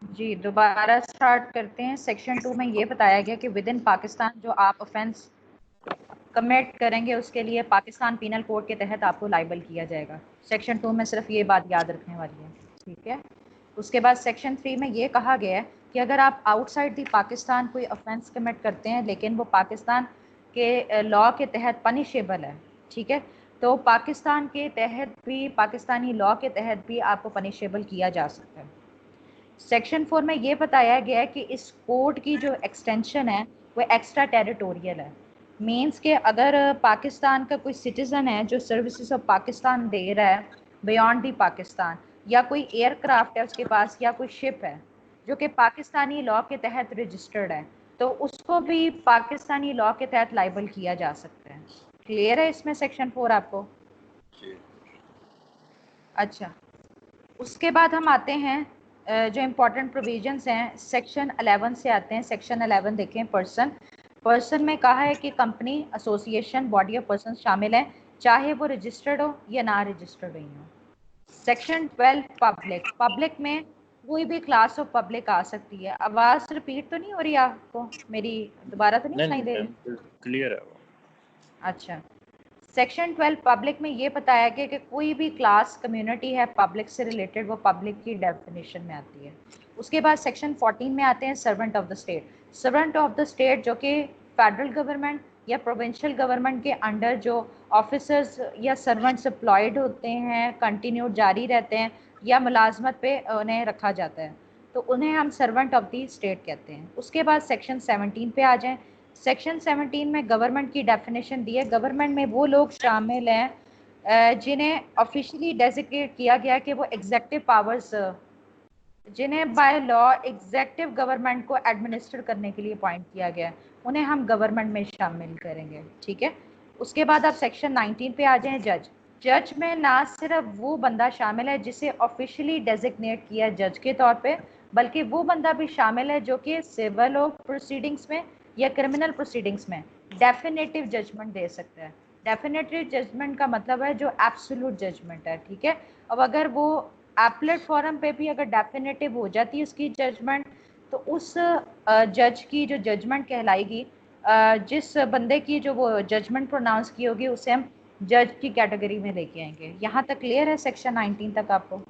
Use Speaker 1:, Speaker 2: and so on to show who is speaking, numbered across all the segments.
Speaker 1: जी, दोबारा स्टार्ट करते हैं। सेक्शन 2 में ये बताया गया कि विद इन पाकिस्तान जो आप ऑफेंस कमिट करेंगे उसके लिए पाकिस्तान पीनल कोड के तहत आपको लाइबल किया जाएगा। सेक्शन 2 में सिर्फ ये बात याद रखने वाली है, ठीक है। उसके बाद सेक्शन 3 में ये कहा गया है कि अगर आप आउटसाइड दी पाकिस्तान कोई ऑफेंस कमिट करते हैं लेकिन वो पाकिस्तान के लॉ के तहत पनिशेबल है, ठीक है, तो पाकिस्तान के तहत भी, पाकिस्तानी लॉ के तहत भी आपको पनिशेबल किया जा सकता है। सेक्शन 4 में ये बताया गया है कि इस कोड की जो एक्सटेंशन है वो एक्स्ट्रा टेरिटोरियल है। मीन्स के अगर पाकिस्तान का कोई सिटीज़न है जो सर्विसेज ऑफ पाकिस्तान दे रहा है बियॉन्ड दी पाकिस्तान, या कोई एयरक्राफ्ट है उसके पास या कोई शिप है जो कि पाकिस्तानी लॉ के तहत रजिस्टर्ड है, तो उसको भी पाकिस्तानी लॉ के तहत लाइबल किया जा सकता है। क्लियर है इसमें सेक्शन 4 आपको? अच्छा, उसके बाद हम आते हैं जो इम्पोर्टेंट प्रोविजंस हैं सेक्शन 11 से आते हैं। सेक्शन 11 देखें, पर्सन। पर्सन में कहा है कि company, association, body of person शामिल हैं, चाहे वो रजिस्टर्ड हो या ना रजिस्टर्ड नहीं हो। Section 12 public. पब्लिक में कोई भी क्लास ऑफ पब्लिक आ सकती है। आवाज़ रिपीट तो नहीं हो रही आपको मेरी? दोबारा तो नहीं सुनाई दे रही?
Speaker 2: क्लियर है वो।
Speaker 1: अच्छा, सेक्शन 12 पब्लिक में ये बताया गया कि कोई भी क्लास कम्युनिटी है पब्लिक से रिलेटेड, वो पब्लिक की डेफिनेशन में आती है। उसके बाद सेक्शन 14 में आते हैं servant of the state. Servant of the state जो कि फेडरल गवर्नमेंट या प्रोविंशियल गवर्नमेंट के अंडर जो ऑफिसर्स या सर्वेंट्स एम्प्लॉयड होते हैं, कंटिन्यू जारी रहते हैं या मुलाजमत पे उन्हें रखा जाता है, तो उन्हें हम सर्वेंट ऑफ द स्टेट कहते हैं। उसके बाद सेक्शन 17 पे आ जाएं। सेक्शन 17 में गवर्नमेंट की डेफिनेशन दी है। गवर्नमेंट में वो लोग शामिल हैं जिन्हें ऑफिशियली डेजिग्नेट किया गया कि वो एग्जेक्टिव पावर्स, जिन्हें बाय लॉ एग्जेक्टिव गवर्नमेंट को एडमिनिस्टर करने के लिए अपॉइंट किया गया है, उन्हें हम गवर्नमेंट में शामिल करेंगे, ठीक है। उसके बाद आप सेक्शन 19 पे आ जाएं, जज। जज में ना सिर्फ वो बंदा शामिल है जिसे ऑफिशियली डेजिग्नेट किया जज के तौर पे, बल्कि वो बंदा भी शामिल है जो कि सिविल प्रोसीडिंग्स में या क्रिमिनल प्रोसीडिंग्स में डेफिनेटिव जजमेंट दे सकता है। डेफिनेटिव जजमेंट का मतलब है जो एब्सोल्यूट जजमेंट है, ठीक है। अब अगर वो एपलेट फॉरम पे भी अगर डेफिनेटिव हो जाती है उसकी जजमेंट, तो उस जज की जो जजमेंट कहलाएगी, जिस बंदे की जो वो जजमेंट प्रोनाउंस की होगी उसे हम जज की कैटेगरी में लेके आएंगे। यहाँ तक क्लियर है सेक्शन 19 तक आपको?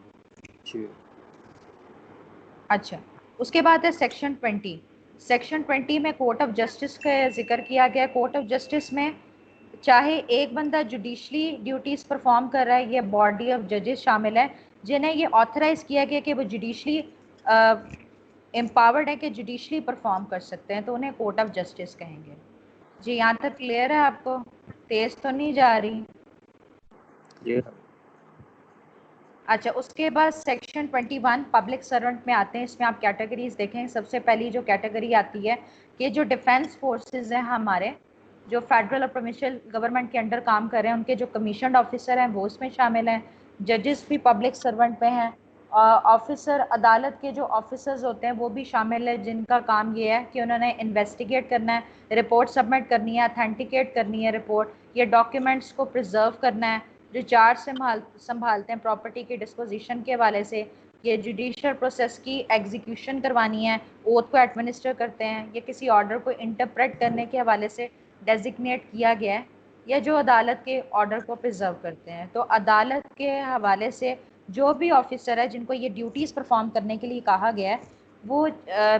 Speaker 1: अच्छा, उसके बाद है सेक्शन 20। सेक्शन 20 में कोर्ट ऑफ जस्टिस का जिक्र किया गया। कोर्ट ऑफ जस्टिस में चाहे एक बंदा जुडिशली ड्यूटीज़ परफॉर्म कर रहा है या बॉडी ऑफ जजेस शामिल है जिन्हें ये ऑथराइज किया गया कि वो जुडिशली एम्पावर्ड है कि जुडिशली परफॉर्म कर सकते हैं, तो उन्हें कोर्ट ऑफ जस्टिस कहेंगे। जी, यहाँ तक क्लियर है आपको? तेज तो नहीं जा रही? अच्छा, उसके बाद सेक्शन 21 पब्लिक सर्वेंट में आते हैं। इसमें आप कैटेगरीज देखें। सबसे पहली जो कैटेगरी आती है कि जो डिफेंस फोर्सेस हैं हमारे, जो फेडरल और प्रोविंशियल गवर्नमेंट के अंडर काम कर रहे हैं, उनके जो कमीशनड ऑफिसर हैं वो उसमें शामिल हैं। जजेस भी पब्लिक सर्वेंट में हैं। ऑफिसर, अदालत के जो ऑफिसर्स होते हैं वो भी शामिल है, जिनका काम ये है कि उन्होंने इन्वेस्टिगेट करना है, रिपोर्ट सबमिट करनी है, अथेंटिकेट करनी है रिपोर्ट, या डॉक्यूमेंट्स को प्रिजर्व करना है, जो चार्ज संभालते हैं प्रॉपर्टी के डिस्पोजिशन के हवाले से, ये जुडिशियल प्रोसेस की एग्जीक्यूशन करवानी है, ओथ को एडमिनिस्टर करते हैं, या किसी ऑर्डर को इंटरप्रेट करने के हवाले से डेजिग्नेट किया गया है, या जो अदालत के ऑर्डर को प्रिजर्व करते हैं। तो अदालत के हवाले से जो भी ऑफिसर है जिनको ये ड्यूटीज़ परफॉर्म करने के लिए कहा गया है वो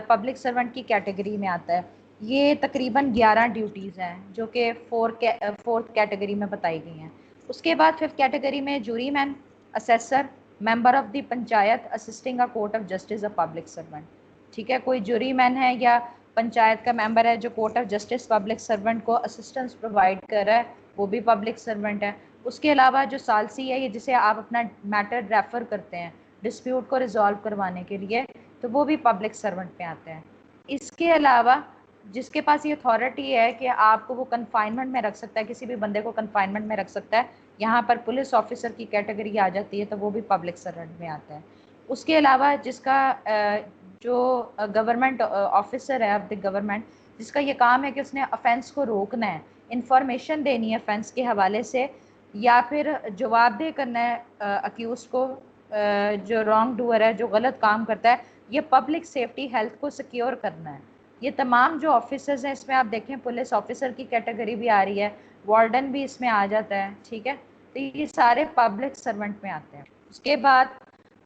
Speaker 1: पब्लिक सर्वेंट की कैटेगरी में आता है। ये तकरीबन 11 ड्यूटीज़ हैं जो कि फोर्थ कैटेगरी में बताई गई हैं। उसके बाद फिफ्थ कैटेगरी में jury man, assessor, member of the panchayat assisting a court of justice a public servant, ठीक है। कोई जूरी मैन है या पंचायत का मेंबर है जो court of justice public servant को असिस्टेंस प्रोवाइड कर रहा है, वो भी पब्लिक सर्वेंट है। उसके अलावा जो सालसी है, ये जिसे आप अपना मैटर रेफर करते हैं डिस्प्यूट को रिजॉल्व करवाने के लिए, तो वो भी पब्लिक सर्वेंट में आते हैं। इसके अलावा जिसके पास ये अथॉरिटी है कि आपको वो कन्फाइनमेंट में रख सकता है, किसी भी बंदे को कन्फाइनमेंट में रख सकता है, यहाँ पर पुलिस ऑफिसर की कैटेगरी आ जाती है, तो वो भी पब्लिक सर्वेंट में आता है। उसके अलावा जिसका जो गवर्नमेंट ऑफिसर है ऑफ द गवर्नमेंट, जिसका ये काम है कि उसने ऑफेंस को रोकना है, इंफॉर्मेशन देनी है ऑफेंस के हवाले से, या फिर जवाबदेह करना है अक्यूज को जो रॉन्ग डूअर है, जो गलत काम करता है, ये पब्लिक सेफ्टी हेल्थ को सिक्योर करना है। ये तमाम जो ऑफिसर्स हैं, इसमें आप देखें पुलिस ऑफिसर की कैटेगरी भी आ रही है, वार्डन भी इसमें आ जाता है, ठीक है। तो ये सारे पब्लिक सर्वेंट में आते हैं। उसके बाद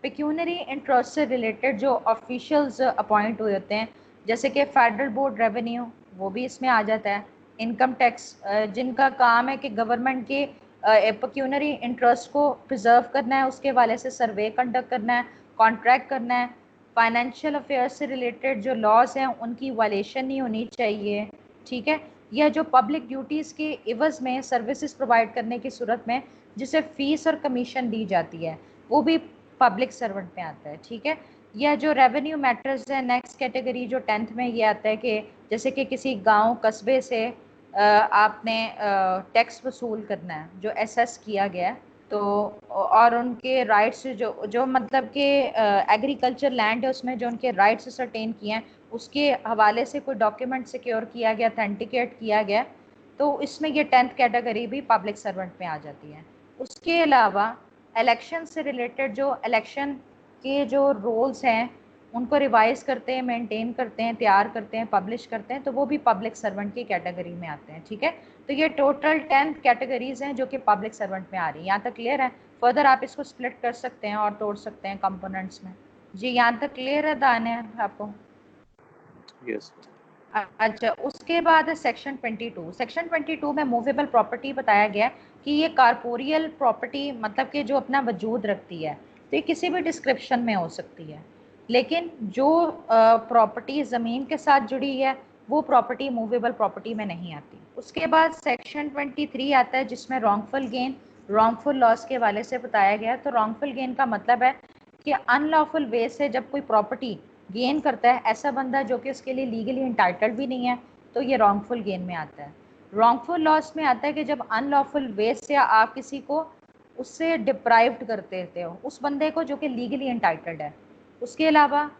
Speaker 1: पेक्यूनरी इंटरेस्ट से रिलेटेड जो ऑफिशियल्स अपॉइंट हुए होते हैं, जैसे कि फेडरल बोर्ड रेवेन्यू, वो भी इसमें आ जाता है। इनकम टैक्स, जिनका काम है कि गवर्नमेंट के पेक्यूनरी इंटरेस्ट को प्रिजर्व करना है, उसके वाले से सर्वे कंडक्ट करना है, कॉन्ट्रैक्ट करना है। फाइनेंशियल अफेयर्स से रिलेटेड जो लॉज हैं उनकी वायलेशन नहीं होनी चाहिए, ठीक है। या जो पब्लिक ड्यूटीज़ के इवज़ में सर्विसेज प्रोवाइड करने की सूरत में जिसे फीस और कमीशन दी जाती है, वो भी पब्लिक सर्वेंट में आता है, ठीक है। या जो रेवेन्यू मैटर्स है, नेक्स्ट कैटेगरी जो 10th में ये आता है कि जैसे कि किसी गांव कस्बे से आपने टैक्स वसूल करना है जो एसेस किया गया है, तो और उनके राइट्स जो जो मतलब कि एग्रीकल्चर लैंड है उसमें जो उनके राइट्स सर्टेन किए हैं, उसके हवाले से कोई डॉक्यूमेंट सिक्योर किया गया, अथेंटिकेट किया गया, तो इसमें ये 10th कैटेगरी भी पब्लिक सर्वेंट में आ जाती है। उसके अलावा इलेक्शन से रिलेटेड जो इलेक्शन के जो रूल्स हैं उनको रिवाइज करते हैं, मेंटेन करते हैं, तैयार करते हैं, पब्लिश करते हैं, तो वो भी पब्लिक सर्वेंट की कैटेगरी में आते हैं, ठीक है। तो ये टोटल 10 कैटेगरीज हैं जो कि पब्लिक सर्वेंट में आ रही है। यहाँ तक क्लियर है? फर्दर आप इसको स्प्लिट कर सकते हैं और तोड़ सकते हैं कंपोनेंट्स में। जी यहाँ तक क्लियर है दानिया आपको?
Speaker 2: यस।
Speaker 1: अच्छा, उसके बाद सेक्शन 22। सेक्शन 22 में मूवेबल प्रॉपर्टी बताया गया कि ये कारपोरियल प्रॉपर्टी मतलब कि जो अपना वजूद रखती है, तो ये किसी भी डिस्क्रिप्शन में हो सकती है, लेकिन जो प्रॉपर्टी ज़मीन के साथ जुड़ी है वो प्रॉपर्टी मूवेबल प्रॉपर्टी में नहीं आती। उसके बाद सेक्शन 23 आता है जिसमें रॉन्गफुल गेन, रॉन्गफुल लॉस के हवाले से बताया गया है। तो रॉन्गफुल गेन का मतलब है कि अनलॉफुल वे से जब कोई प्रॉपर्टी गेन करता है ऐसा बंदा जो कि उसके लिए लीगली इंटाइटल्ड भी नहीं है, तो ये रॉन्गफुल गेन में आता है। रॉन्गफुल लॉस में आता है कि जब अनलॉफुल वे से आप किसी को उससे डिप्राइव्ड कर देते हो, उस बंदे को जो कि लीगली इंटाइटल्ड है। उसके अलावा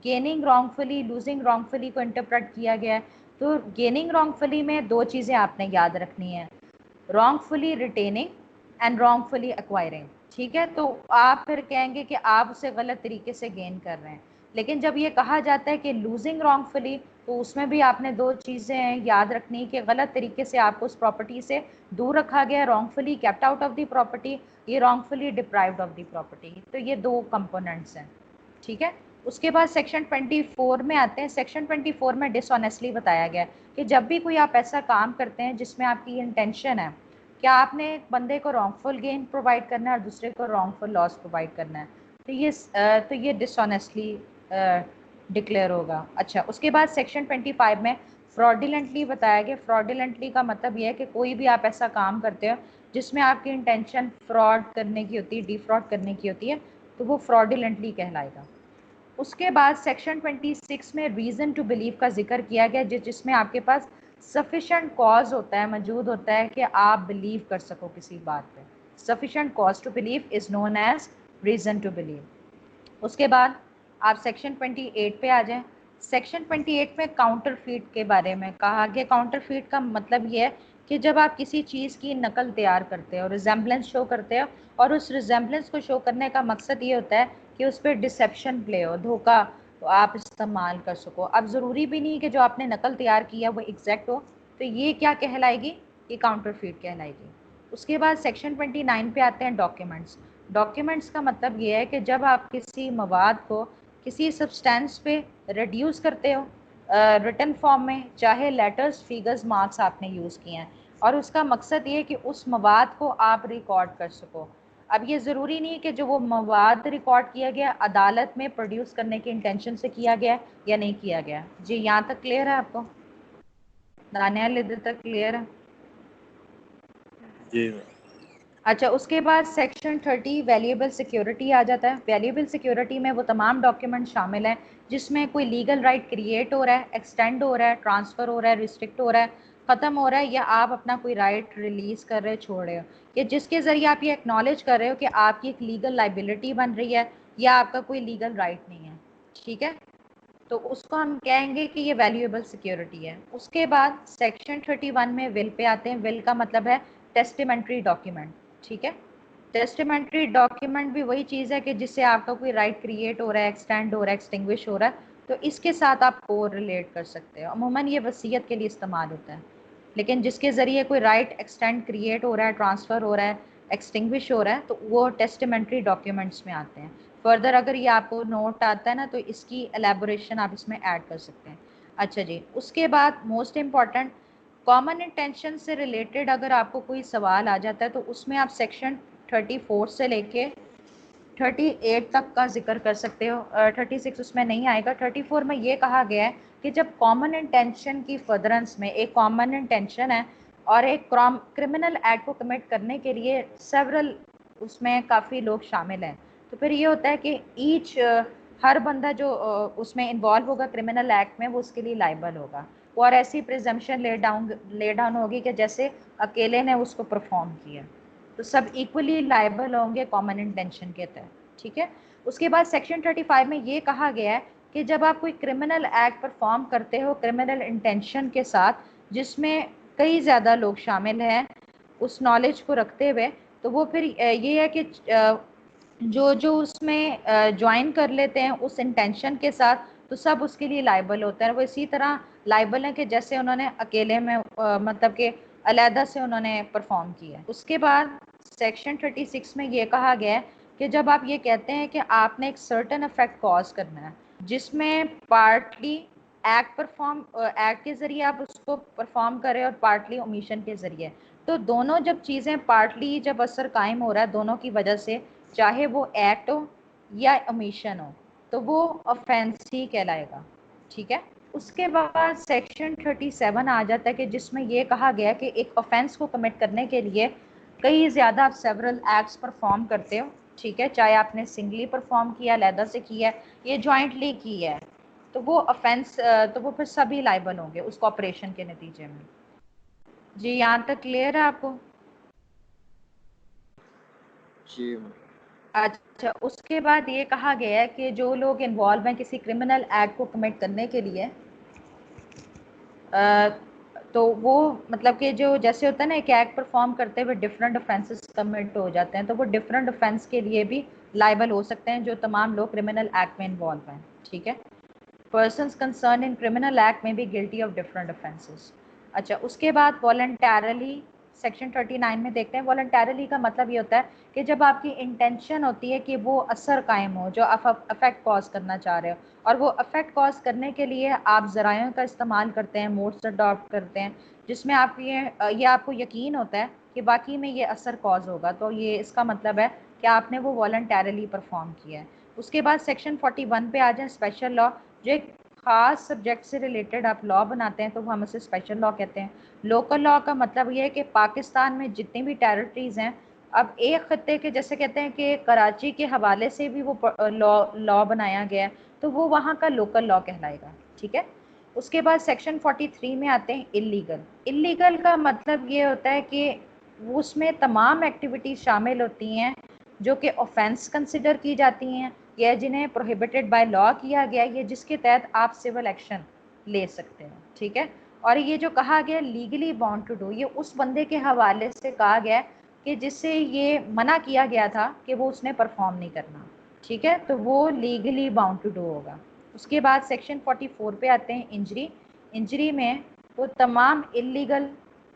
Speaker 1: गेनिंग रॉन्गफुली, लूजिंग रॉन्गफुली को इंटरप्रेट किया गया है। तो गेनिंग रॉन्गफुली में दो चीज़ें आपने याद रखनी है, wrongfully retaining and wrongfully acquiring, ठीक है। तो आप फिर कहेंगे कि आप उसे गलत तरीके से गेन कर रहे हैं, लेकिन जब ये कहा जाता है कि लूजिंग रॉन्गफुली, तो उसमें भी आपने दो चीज़ें याद रखनी कि गलत तरीके से आपको उस प्रॉपर्टी से दूर रखा गया, wrongfully kept out of the property, ये wrongfully deprived of the property. तो ये दो कंपोनेंट्स हैं, ठीक है। उसके बाद सेक्शन 24 में आते हैं। सेक्शन 24 में डिसऑनेस्टली बताया गया कि जब भी कोई आप ऐसा काम करते हैं जिसमें आपकी इंटेंशन है क्या आपने एक बंदे को रॉन्गफुल गेन प्रोवाइड करना है और दूसरे को रॉन्गफुल लॉस प्रोवाइड करना है, तो ये डिसऑनेस्टली डिक्लेयर होगा। अच्छा, उसके बाद सेक्शन 25 में फ्रॉडुलेंटली बताया गया। फ्रॉडुलेंटली का मतलब ये है कि कोई भी आप ऐसा काम करते हो जिसमें आपकी इंटेंशन फ्रॉड करने की होती है, डिफ्रॉड करने की होती है, तो वो फ्रॉडुलेंटली कहलाएगा। उसके बाद सेक्शन 26 में रीज़न टू बिलीव का जिक्र किया गया, जिसमें आपके पास सफिशेंट कॉज होता है, मौजूद होता है कि आप बिलीव कर सको किसी बात पे। Sufficient cause to believe is known as reason to believe. उसके बाद आप सेक्शन 28 पे आ जाएं। सेक्शन 28 में काउंटरफीट के बारे में कहा गया। काउंटरफीट का मतलब ये है कि जब आप किसी चीज़ की नकल तैयार करते हो, रिजेम्बलेंस शो करते हो, और उस रिजेम्बलेंस को शो करने का मकसद ये होता है कि उस पर डिसेप्शन प्ले हो, धोखा तो आप इस्तेमाल कर सको। अब ज़रूरी भी नहीं कि जो आपने नकल तैयार किया वो एग्जैक्ट हो, तो ये क्या कहलाएगी? ये काउंटरफीट कहलाएगी। उसके बाद सेक्शन 29 पे आते हैं डॉक्यूमेंट्स। डॉक्यूमेंट्स का मतलब ये है कि जब आप किसी मवाद को किसी सब्सटेंस पे रिड्यूस करते हो रिटन फॉर्म में, चाहे लेटर्स, फिगर्स, मार्क्स आपने यूज़ किए हैं, और उसका मकसद ये है कि उस मवाद को आप रिकॉर्ड कर सको। अब ये ज़रूरी नहीं है कि जो वो मवाद रिकॉर्ड किया गया अदालत में प्रोड्यूस करने के इंटेंशन से किया गया या नहीं किया गया। जी यहाँ तक क्लियर है आपको? दानियाल इधर तक क्लियर है?
Speaker 2: जी।
Speaker 1: अच्छा, उसके बाद सेक्शन 30 वैल्यूएबल सिक्योरिटी आ जाता है। वैल्यूएबल सिक्योरिटी में वो तमाम डॉक्यूमेंट शामिल हैं जिसमें कोई लीगल राइट क्रिएट हो रहा है, एक्सटेंड हो रहा है, ट्रांसफ़र हो रहा है, रिस्ट्रिक्ट हो रहा है, ख़त्म हो रहा है, या आप अपना कोई राइट रिलीज़ कर रहे हो, छोड़ रहे हो, कि जिसके ज़रिए आप ये एक्नॉलेज कर रहे हो कि आपकी एक लीगल लाइबिलिटी बन रही है या आपका कोई लीगल राइट नहीं है, ठीक है। तो उसको हम कहेंगे कि ये वैल्यूएबल सिक्योरिटी है। उसके बाद सेक्शन 31 में विल पे आते हैं। विल का मतलब है टेस्टिमेंट्री डॉक्यूमेंट, ठीक है। टेस्टिमेंट्री डॉक्यूमेंट भी वही चीज़ है कि जिससे आपका कोई राइट क्रिएट हो रहा है, एक्सटेंड हो रहा है, एक्सटिंग्विश हो रहा है, तो इसके साथ आप को रिलेट कर सकते हो। अमूमन ये वसीयत के लिए इस्तेमाल होता है, लेकिन जिसके ज़रिए कोई राइट एक्सटेंड क्रिएट हो रहा है, ट्रांसफ़र हो रहा है, एक्सटिंग्विश हो रहा है, तो वो टेस्टिमेंट्री डॉक्यूमेंट्स में आते हैं। फर्दर अगर ये आपको नोट आता है ना, तो इसकी एलेबोरेशन आप इसमें ऐड कर सकते हैं। अच्छा जी, उसके बाद मोस्ट इम्पॉर्टेंट कॉमन इंटेंशन से रिलेटेड अगर आपको कोई सवाल आ जाता है तो उसमें आप सेक्शन 34 से लेके 38 तक का जिक्र कर सकते हो। 36 उसमें नहीं आएगा। 34 में ये कहा गया है कि जब कॉमन इंटेंशन की फर्दरेंस में एक कॉमन इंटेंशन है और एक क्रिमिनल एक्ट को कमिट करने के लिए सेवरल उसमें काफ़ी लोग शामिल हैं, तो फिर ये होता है कि हर बंदा जो उसमें इन्वॉल्व होगा क्रिमिनल एक्ट में, वो उसके लिए लाइबल होगा। और ऐसी प्रिजम्पशन ले डाउन होगी कि जैसे अकेले ने उसको परफॉर्म किया, तो सब इक्वली लाइबल होंगे कॉमन इंटेंशन के तहत। ठीक है। उसके बाद सेक्शन 35 में ये कहा गया है कि जब आप कोई क्रिमिनल एक्ट परफॉर्म करते हो क्रिमिनल इंटेंशन के साथ, जिसमें कई ज़्यादा लोग शामिल हैं उस नॉलेज को रखते हुए, तो वो फिर ये है कि जो जो उसमें ज्वाइन कर लेते हैं उस इंटेंशन के साथ, तो सब उसके लिए लाइबल होता है। वो इसी तरह लाइबल है कि जैसे उन्होंने अकेले में मतलब कि अलहदा से उन्होंने परफॉर्म किया। उसके बाद सेक्शन 36 में ये कहा गया है कि जब आप ये कहते हैं कि आपने एक सर्टेन इफेक्ट कॉज करना है, जिसमें पार्टली एक्ट के ज़रिए आप उसको परफॉर्म करें और पार्टली ओमिशन के ज़रिए, तो दोनों जब चीज़ें पार्टली जब असर कायम हो रहा है दोनों की वजह से, चाहे वो एक्ट हो या ओमिशन हो, तो वो ऑफेंस ही कहलाएगा। ठीक है। उसके बाद सेक्शन 37 आ जाता है कि जिसमें ये कहा गया कि एक ऑफेंस को कमिट करने के लिए कई ज़्यादा आप सेवरल एक्ट्स परफॉर्म करते हो। ठीक है, चाहे आपने सिंगली परफॉर्म किया, अलहदा से किया है, ये जॉइंटली की है, तो वो ऑफेंस तो वो फिर सभी लाइबल होंगे उस ऑपरेशन के नतीजे में। जी, यहाँ तक क्लियर है आपको?
Speaker 2: जी।
Speaker 1: अच्छा, उसके बाद ये कहा गया है कि जो लोग इन्वॉल्व हैं किसी क्रिमिनल एक्ट को कमिट करने के लिए, तो वो मतलब कि जो जैसे होता है ना, एक एक्ट परफॉर्म करते हुए डिफरेंट ऑफेंसेस कमिट हो जाते हैं, तो वो डिफरेंट ऑफेंस के लिए भी लाइबल हो सकते हैं जो तमाम लोग क्रिमिनल एक्ट में इन्वॉल्व हैं। ठीक है। Persons concern in criminal act में भी गिल्टी ऑफ डिफरेंट ऑफेंसेस। अच्छा, उसके बाद वॉलंटरली सेक्शन 39 में देखते हैं। वॉलंटरली का मतलब ये होता है कि जब आपकी इंटेंशन होती है कि वो असर कायम हो जो अफेक्ट कॉज करना चाह रहे हो, और वो अफेक्ट कॉज करने के लिए आप ज़रायों का इस्तेमाल करते हैं, मोड्स अडॉप्ट करते हैं, जिसमें आप ये आपको यकीन होता है कि बाकी में ये असर कॉज होगा, तो ये इसका मतलब है कि आपने वो वॉलंटरली परफॉर्म किया है। उसके बाद सेक्शन 41 पे आ जाए, स्पेशल लॉ। जो एक खास सब्जेक्ट से रिलेटेड आप लॉ बनाते हैं तो हम उसे स्पेशल लॉ कहते हैं। लोकल लॉ का मतलब ये है कि पाकिस्तान में जितनी भी टेरिटरीज हैं, अब एक खत्ते के जैसे कहते हैं कि कराची के हवाले से भी वो लॉ बनाया गया है, तो वो वहाँ का लोकल लॉ कहलाएगा। ठीक है। उसके बाद सेक्शन 43 में आते हैं इल्लीगल। इल्लीगल का मतलब ये होता है कि उसमें तमाम एक्टिविटीज़ शामिल होती हैं जो कि ऑफेंस कंसिडर की जाती हैं या जिन्हें प्रोहिबिटेड बाय लॉ किया गया है, जिसके तहत आप सिविल एक्शन ले सकते हैं। ठीक है। और ये जो कहा गया लीगली बाउंड टू डू, ये उस बंदे के हवाले से कहा गया है कि जिससे ये मना किया गया था कि वो उसने परफॉर्म नहीं करना। ठीक है, तो वो लीगली बाउंड टू डू होगा। उसके बाद सेक्शन 44 पे आते हैं इंजरी। इंजरी में वो तमाम इलीगल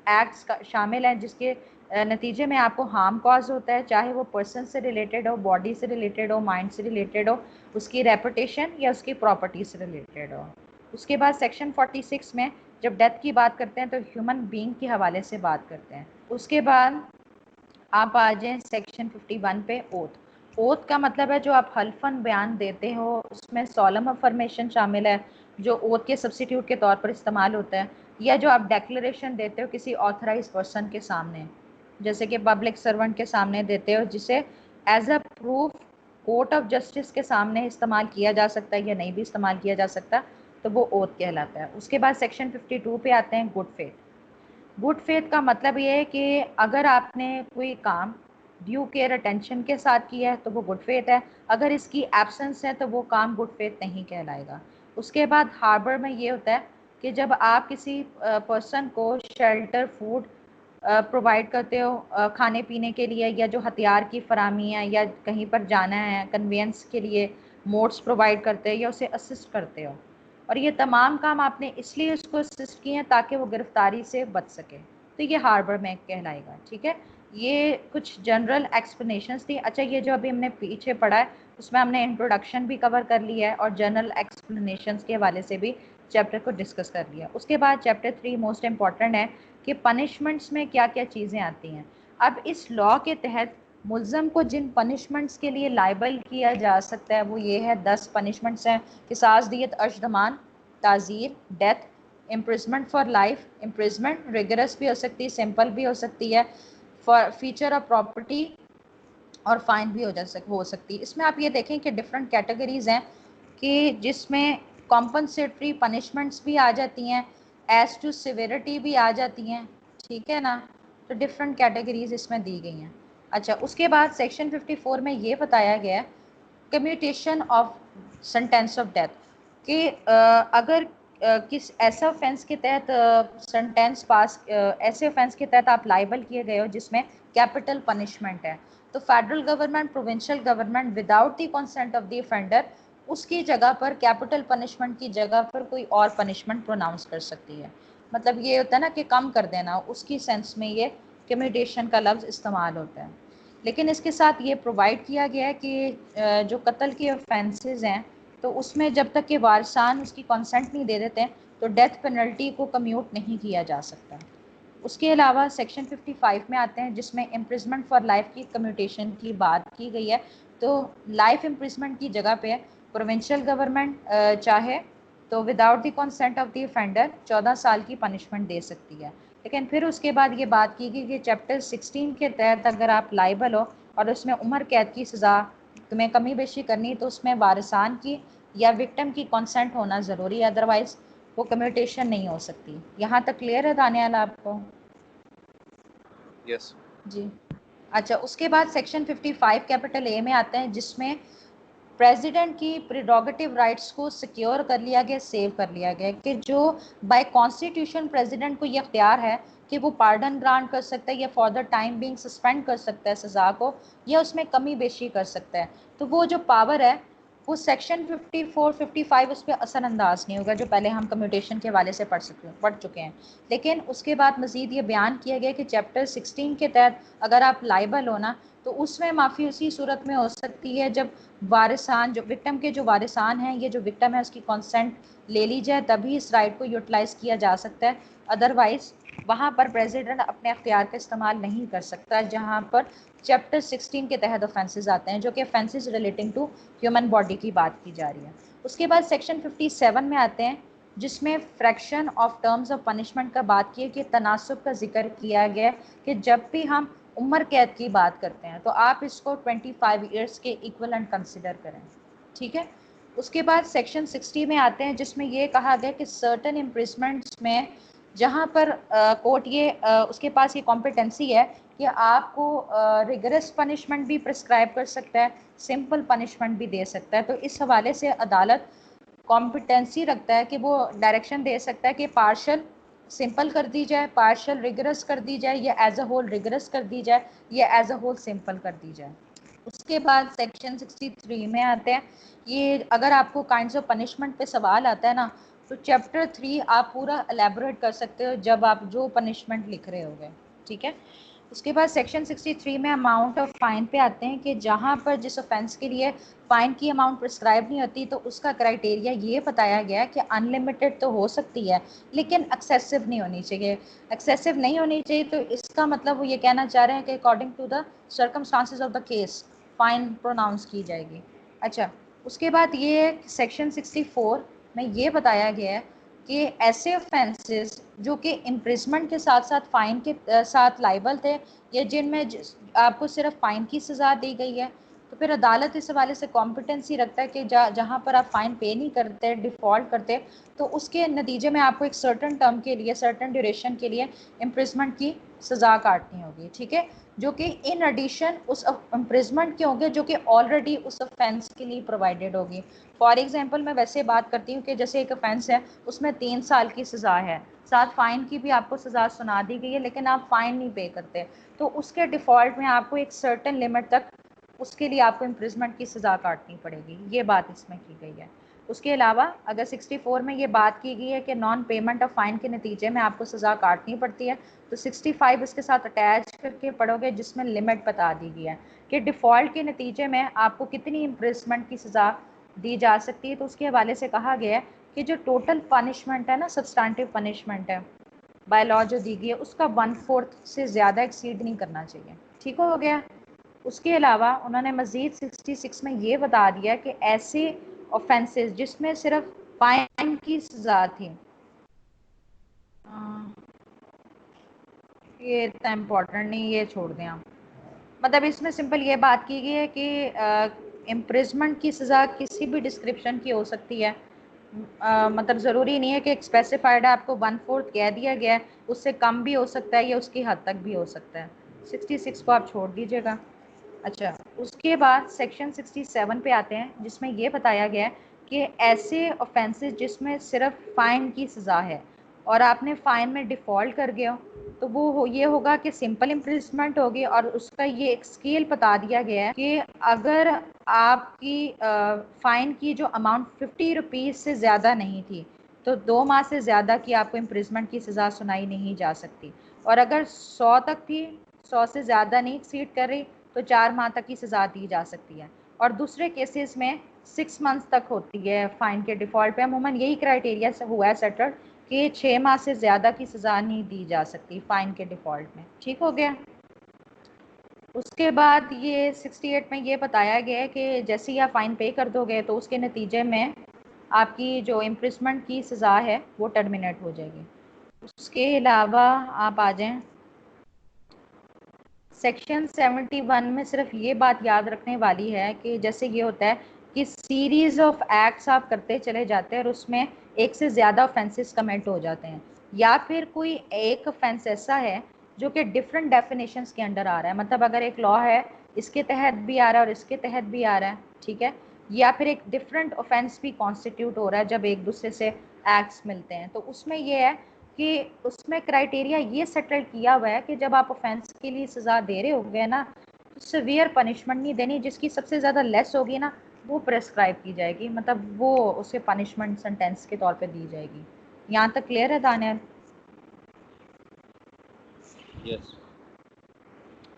Speaker 1: एक्ट्स का शामिल हैं जिसके नतीजे में आपको हार्म कॉज होता है, चाहे वो पर्सन से रिलेटेड हो, बॉडी से रिलेटेड हो, माइंड से रिलेटेड हो, उसकी रेपुटेशन या उसकी प्रॉपर्टी से रिलेटेड हो। उसके बाद सेक्शन 46 में जब डेथ की बात करते हैं तो ह्यूमन बीइंग के हवाले से बात करते हैं। उसके बाद आप आ जाएँ सेक्शन 51 पे ओथ। ओथ का मतलब है जो आप हल्फन बयान देते हो, उसमें सोलम अफर्मेशन शामिल है जो ओथ के सब्सिट्यूट के तौर पर इस्तेमाल होता है, या जो आप डेक्लेरेशन देते हो किसी ऑथराइज पर्सन के सामने, जैसे कि पब्लिक सर्वेंट के सामने देते हो, जिसे as a proof court of justice के सामने इस्तेमाल किया जा सकता है या नहीं भी इस्तेमाल किया जा सकता, तो वो ओथ कहलाता है। उसके बाद सेक्शन 52 पे आते हैं गुड फेथ। गुड फेथ का मतलब ये है कि अगर आपने कोई काम ड्यू केयर अटेंशन के साथ किया है तो वो गुड फेथ है, अगर इसकी एब्सेंस है तो वो काम गुड फेथ नहीं कहलाएगा। उसके बाद हार्बर में ये होता है कि जब आप किसी पर्सन को शेल्टर, फूड प्रोवाइड करते हो खाने पीने के लिए, या जो हथियार की फरामी है, या कहीं पर जाना है कन्वेंस के लिए मोड्स प्रोवाइड करते हो या उसे असिस्ट करते हो। और ये तमाम काम आपने इसलिए उसको असिस्ट किए हैं ताकि वो गिरफ्तारी से बच सके, तो ये हार्बर में कहलाएगा। ठीक है, ये कुछ जनरल एक्सप्लेनेशंस थी। अच्छा, ये जो अभी हमने पीछे पढ़ा है उसमें हमने इंट्रोडक्शन भी कवर कर लिया है और जनरल एक्सप्लेनेशंस के हवाले से भी चैप्टर को डिस्कस कर लिया। उसके बाद चैप्टर 3 मोस्ट इंपॉर्टेंट है कि पनिशमेंट्स में क्या क्या चीज़ें आती हैं। अब इस लॉ के तहत मुल्ज़म को जिन पनिशमेंट्स के लिए लाइबल किया जा सकता है वो ये है, 10 पनिशमेंट्स हैं। किसास, दियत, अशदमान, ताज़ीर, death, imprisonment for life, imprisonment rigorous भी हो सकती है, सिंपल भी हो सकती है, फॉर फीचर ऑफ प्रॉपर्टी, और फाइन भी हो सकती है। इसमें आप ये देखें कि डिफरेंट कैटेगरीज हैं कि जिसमें कॉम्पनसेटरी पनिशमेंट्स भी आ जाती हैं, एज टू सिविरिटी भी आ जाती हैं। ठीक है ना, तो डिफरेंट कैटेगरीज इसमें दी गई हैं। अच्छा, उसके बाद सेक्शन 54 में ये बताया गया है commutation of sentence of death कि अगर किस ऐसा ऑफेंस के तहत सेंटेंस पास ऐसे ऑफेंस के तहत आप लाइबल किए गए हो जिसमें कैपिटल पनिशमेंट है, तो federal government, provincial government without the consent of the offender उसकी जगह पर कैपिटल पनिशमेंट की जगह पर कोई और पनिशमेंट प्रोनाउंस कर सकती है। मतलब ये होता है ना कि कम कर देना, उसकी सेंस में ये कम्यूटेशन का लफ्ज़ इस्तेमाल होता है। लेकिन इसके साथ ये प्रोवाइड किया गया है कि जो कत्ल के ऑफेंसेस हैं तो उसमें जब तक कि वारसान उसकी कंसेंट नहीं दे देते तो डेथ पेनल्टी को कम्यूट नहीं किया जा सकता। उसके अलावा सेक्शन 55 में आते हैं जिसमें इम्प्रिजमेंट फॉर लाइफ की कम्यूटेशन की बात की गई है। तो लाइफ इम्प्रिजमेंट की जगह पे प्रोविंशियल गवर्नमेंट चाहे तो without the consent of the offender 14 साल की पनिशमेंट दे सकती है। लेकिन फिर उसके बाद ये बात की गई कि चैप्टर 16 के तहत अगर आप लाइबल हो और उसमें उम्र कैद की सज़ा तुम्हें कमी बेशी करनी तो उसमें वारिसान की या विक्टिम की कंसेंट होना ज़रूरी है, अदरवाइज वो कम्यूटेशन नहीं हो सकती। यहाँ तक क्लियर है दानियाल आपको?
Speaker 2: Yes.
Speaker 1: जी। अच्छा, उसके बाद सेक्शन 55 कैपिटल ए में आते हैं जिसमें प्रेसिडेंट की प्रीरोगेटिव राइट्स को सिक्योर कर लिया गया, सेव कर लिया गया कि जो बाय कॉन्स्टिट्यूशन प्रेसिडेंट को ये अख्तियार है कि वो पार्डन ग्रांट कर सकता है या for the time being suspend कर सकता है सज़ा को, या उसमें कमी बेशी कर सकता है। तो वो जो पावर है वो सेक्शन 54, 55 उस पर असरअंदाज नहीं होगा, जो पहले हम कम्यूटेशन के हवाले से पढ़ चुके हैं। लेकिन उसके बाद मज़ीद ये बयान किया गया कि चैप्टर 16 के तहत अगर आप लाइबल हो ना तो उसमें माफ़ी उसी सूरत में हो सकती है जब वारिसान, जो विक्टिम के जो वारिसान हैं, ये जो विक्टिम है उसकी कंसेंट ले ली जाए, तभी इस राइट को यूटिलाइज़ किया जा सकता है। अदरवाइज़ वहाँ पर प्रेसिडेंट अपने अख्तियार का इस्तेमाल नहीं कर सकता, जहाँ पर चैप्टर 16 के तहत ऑफेंसेस आते हैं जो कि offences relating to human body की बात की जा रही है। उसके बाद सेक्शन 57 में आते हैं जिसमें fraction of terms of punishment का बात की है कि तनासुब का जिक्र किया गया कि जब भी हम उम्र कैद की बात करते हैं तो आप इसको 25 ईयर्स के इक्वलेंट कंसिडर करें। ठीक है, उसके बाद सेक्शन 60 में आते हैं जिसमें ये कहा गया कि सर्टन इम्प्रिजमेंट्स में जहाँ पर कोर्ट ये उसके पास ये कॉम्पिटेंसी है कि आपको रिगरस पनिशमेंट भी प्रिस्क्राइब कर सकता है, सिंपल पनिशमेंट भी दे सकता है। तो इस हवाले से अदालत कॉम्पिटेंसी रखता है कि वो डायरेक्शन दे सकता है कि पार्शल सिंपल कर दी जाए, पार्शल रिगरस कर दी जाए, या एज अ होल रिगरस कर दी जाए, या एज अ होल सिंपल कर दी जाए। उसके बाद सेक्शन 63 में आते हैं, ये अगर आपको काइंड्स ऑफ पनिशमेंट पे सवाल आता है ना तो चैप्टर 3 आप पूरा एलेबोरेट कर सकते हो जब आप जो पनिशमेंट लिख रहे होगे। ठीक है, उसके बाद सेक्शन 63 में अमाउंट ऑफ फाइन पे आते हैं कि जहाँ पर जिस ऑफेंस के लिए फ़ाइन की अमाउंट प्रिस्क्राइब नहीं होती तो उसका क्राइटेरिया ये बताया गया कि अनलिमिटेड तो हो सकती है लेकिन एक्सेसिव नहीं होनी चाहिए। एक्सेसिव नहीं होनी चाहिए तो इसका मतलब वो ये कहना चाह रहे हैं कि according to the circumstances of the case fine pronounce की जाएगी। अच्छा, उसके बाद ये सेक्शन 64 में ये बताया गया है कि ऐसे ऑफेंसेस जो कि इम्प्रिजमेंट के साथ साथ फ़ाइन के साथ लाइबल थे या जिनमें आपको सिर्फ फ़ाइन की सज़ा दी गई है, तो फिर अदालत इस हवाले से कॉम्पिटेंसी रखता है कि जहाँ पर आप फाइन पे नहीं करते, डिफ़ॉल्ट करते, तो उसके नतीजे में आपको एक सर्टन टर्म के लिए, सर्टन ड्यूरेशन के लिए इम्प्रिजमेंट की सज़ा काटनी होगी, ठीक है, जो कि इन एडिशन उस इम्प्रिजमेंट के होंगे जो कि ऑलरेडी उस ऑफेंस के लिए प्रोवाइडेड होगी। फॉर एग्जांपल मैं वैसे बात करती हूँ कि जैसे एक ऑफेंस है, उसमें 3 साल की सज़ा है, साथ फाइन की भी आपको सज़ा सुना दी गई है, लेकिन आप फाइन नहीं पे करते, तो उसके डिफ़ॉल्ट में आपको एक सर्टन लिमिट तक उसके लिए आपको इम्प्रिजमेंट की सज़ा काटनी पड़ेगी। ये बात इसमें की गई है। उसके अलावा अगर 64 में ये बात की गई है कि नॉन पेमेंट ऑफ फाइन के नतीजे में आपको सज़ा काटनी पड़ती है, तो 65 इसके साथ अटैच करके पढ़ोगे, जिसमें लिमिट बता दी गई है कि डिफ़ॉल्ट के नतीजे में आपको कितनी इम्प्रिजमेंट की सज़ा दी जा सकती है। तो उसके हवाले से कहा गया है कि जो टोटल पनिशमेंट है ना, सब्सटेंटिव पनिशमेंट है बाय लॉ जो दी गई है, उसका 1/4 से ज़्यादा एक्सीड नहीं करना चाहिए। ठीक हो गया। उसके अलावा उन्होंने मज़ीद 66 में ये बता दिया कि ऐसे ऑफेंसेस जिसमें सिर्फ फाइन की सज़ा थी, ये इतना इम्पोर्टेंट नहीं, ये छोड़ दें आप। मतलब इसमें सिंपल ये बात की गई है कि इम्प्रिजमेंट की सज़ा किसी भी डिस्क्रिप्शन की हो सकती है। मतलब ज़रूरी नहीं है कि एक स्पेसिफाइड है, आपको 1/4 कह दिया गया है, उससे कम भी हो सकता है या उसकी हद तक भी हो सकता है। 66 को आप छोड़ दीजिएगा। अच्छा, उसके बाद सेक्शन 67 पे आते हैं, जिसमें ये बताया गया है कि ऐसे ऑफेंसेस जिसमें सिर्फ फ़ाइन की सज़ा है और आपने फ़ाइन में डिफ़ॉल्ट कर गए हो, तो वो ये होगा कि सिंपल इम्प्रिजमेंट होगी, और उसका ये एक स्केल बता दिया गया है कि अगर आपकी फ़ाइन की जो अमाउंट 50 रुपीज़ से ज़्यादा नहीं थी, तो 2 माह से ज़्यादा की आपको इम्प्रिजमेंट की सज़ा सुनाई नहीं जा सकती, और अगर 100 तक थी, 100 से ज़्यादा नहीं एक्सीड कर रही, तो 4 माह तक की सज़ा दी जा सकती है। और दूसरे केसेस में 6 मंथ्स तक होती है फ़ाइन के डिफ़ॉल्ट पे। अमूमन यही क्राइटेरिया से हुआ है सेटल कि 6 माह से ज़्यादा की सज़ा नहीं दी जा सकती फ़ाइन के डिफ़ॉल्ट में। ठीक हो गया। उसके बाद ये 68 में ये बताया गया है कि जैसे ही आप फ़ाइन पे कर दोगे, तो उसके नतीजे में आपकी जो इम्प्रिजमेंट की सज़ा है वो टर्मिनेट हो जाएगी। उसके अलावा आप आ जाएं सेक्शन 71 में, सिर्फ ये बात याद रखने वाली है कि जैसे ये होता है कि सीरीज़ ऑफ एक्ट्स आप करते चले जाते हैं और उसमें एक से ज़्यादा ऑफेंसेस कमिट हो जाते हैं, या फिर कोई एक ऑफेंस ऐसा है जो कि डिफरेंट डेफिनेशंस के अंडर आ रहा है। मतलब अगर एक लॉ है, इसके तहत भी आ रहा है और इसके तहत भी आ रहा है, ठीक है, या फिर एक डिफरेंट ऑफेंस भी कॉन्स्टिट्यूट हो रहा है जब एक दूसरे से एक्ट्स मिलते हैं, तो उसमें ये है कि उसमें क्राइटेरिया ये सेटल किया हुआ है कि जब आप ऑफेंस के लिए सज़ा दे रहे होगे ना, तो सिवियर पनिशमेंट नहीं देनी, जिसकी सबसे ज़्यादा लेस होगी ना, वो प्रेस्क्राइब की जाएगी, मतलब वो उसे पनिशमेंट सेंटेंस के तौर पे दी जाएगी। यहाँ तक क्लियर है दानियल?
Speaker 2: यस।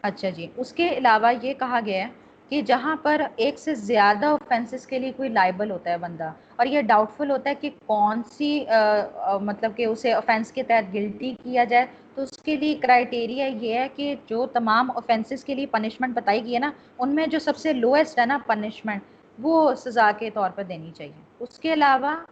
Speaker 1: अच्छा जी। उसके अलावा ये कहा गया है कि जहाँ पर एक से ज़्यादा ऑफेंसेस के लिए कोई लाइबल होता है बंदा, और ये डाउटफुल होता है कि कौन सी मतलब कि उसे ऑफेंस के तहत गिल्टी किया जाए, तो उसके लिए क्राइटेरिया ये है कि जो तमाम ऑफेंसेस के लिए पनिशमेंट बताई गई है ना, उनमें जो सबसे लोएस्ट है ना पनिशमेंट, वो सज़ा के तौर पर देनी चाहिए। उसके अलावा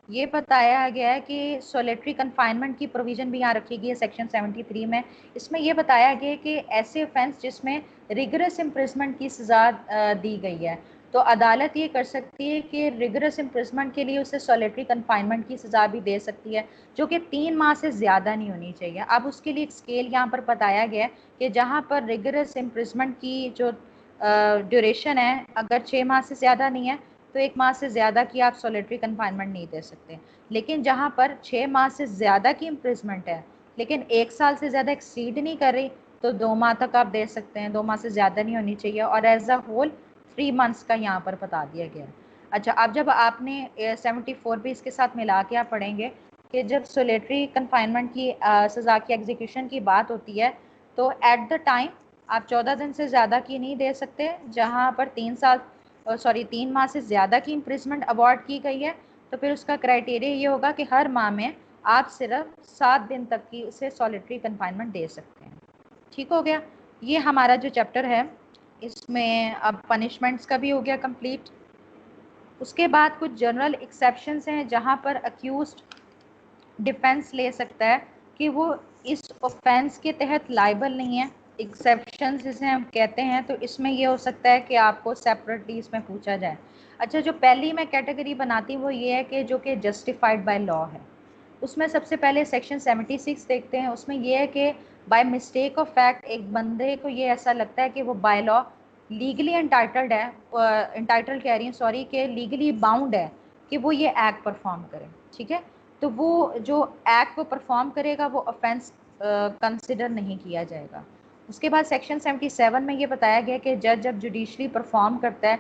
Speaker 1: ये बताया गया है कि सोलिटरी कन्फाइनमेंट की प्रोविज़न भी यहाँ रखी गई है सेक्शन 73 में। इसमें ये बताया गया है कि ऐसे ऑफेंस जिसमें रिगरस इम्प्रिजमेंट की सज़ा दी गई है, तो अदालत ये कर सकती है कि रिगरस इम्प्रिजमेंट के लिए उसे सोलिटरी कन्फाइनमेंट की सज़ा भी दे सकती है, जो कि 3 माह से ज़्यादा नहीं होनी चाहिए। अब उसके लिए एक स्केल यहाँ पर बताया गया है कि जहाँ पर रिगरस इम्प्रिजमेंट की जो ड्यूरेशन है, अगर 6 माह से ज़्यादा नहीं है, तो 1 माह से ज़्यादा की आप सोलिटरी कन्फाइनमेंट नहीं दे सकते। लेकिन जहाँ पर 6 माह से ज़्यादा की इम्प्रिजमेंट है, लेकिन 1 साल से ज़्यादा एक्सीड नहीं कर रही, तो 2 माह तक आप दे सकते हैं। 2 माह से ज़्यादा नहीं होनी चाहिए, और एज अ होल 3 मंथ्स का यहाँ पर बता दिया गया है। अच्छा, अब जब आपने 74 भी इसके साथ मिला के आप पढ़ेंगे कि जब सोलिटरी कन्फाइनमेंट की सज़ा की एग्जीक्यूशन की बात होती है, तो एट द टाइम आप 14 दिन से ज़्यादा की नहीं दे सकते। जहाँ पर 3 माह से ज़्यादा की इम्प्रिजमेंट अवॉर्ड की गई है, तो फिर उसका क्राइटेरिया ये होगा कि हर माह में आप सिर्फ 7 दिन तक की उसे सॉलिटरी कन्फाइनमेंट दे सकते हैं। ठीक हो गया। ये हमारा जो चैप्टर है, इसमें अब पनिशमेंट्स का भी हो गया कंप्लीट। उसके बाद कुछ जनरल एक्सेप्शंस हैं जहाँ पर अक्यूज्ड डिफेंस ले सकता है कि वो इस ऑफेंस के तहत लाइबल नहीं है, एक्सेप्शन जिसे हम कहते हैं, तो इसमें ये हो सकता है कि आपको सेपरेटली इसमें पूछा जाए। अच्छा, जो पहली मैं कैटेगरी बनाती हूँ वो ये है कि जो कि जस्टिफाइड बाय लॉ है। उसमें सबसे पहले सेक्शन 76 देखते हैं। उसमें ये है कि बाय मिस्टेक ऑफ फैक्ट एक बंदे को ये ऐसा लगता है कि वो बाय लॉ लीगली एंटाइटल्ड है, एंटाइटल्ड कह रही हूँ सॉरी, कि लीगली बाउंड है कि वो ये एक्ट परफॉर्म करे। ठीक है, तो वो जो एक्ट को परफॉर्म करेगा वो ऑफेंस कंसिडर नहीं किया जाएगा। उसके बाद सेक्शन 77 में ये बताया गया कि जज जब जुडिशरी परफॉर्म करता है,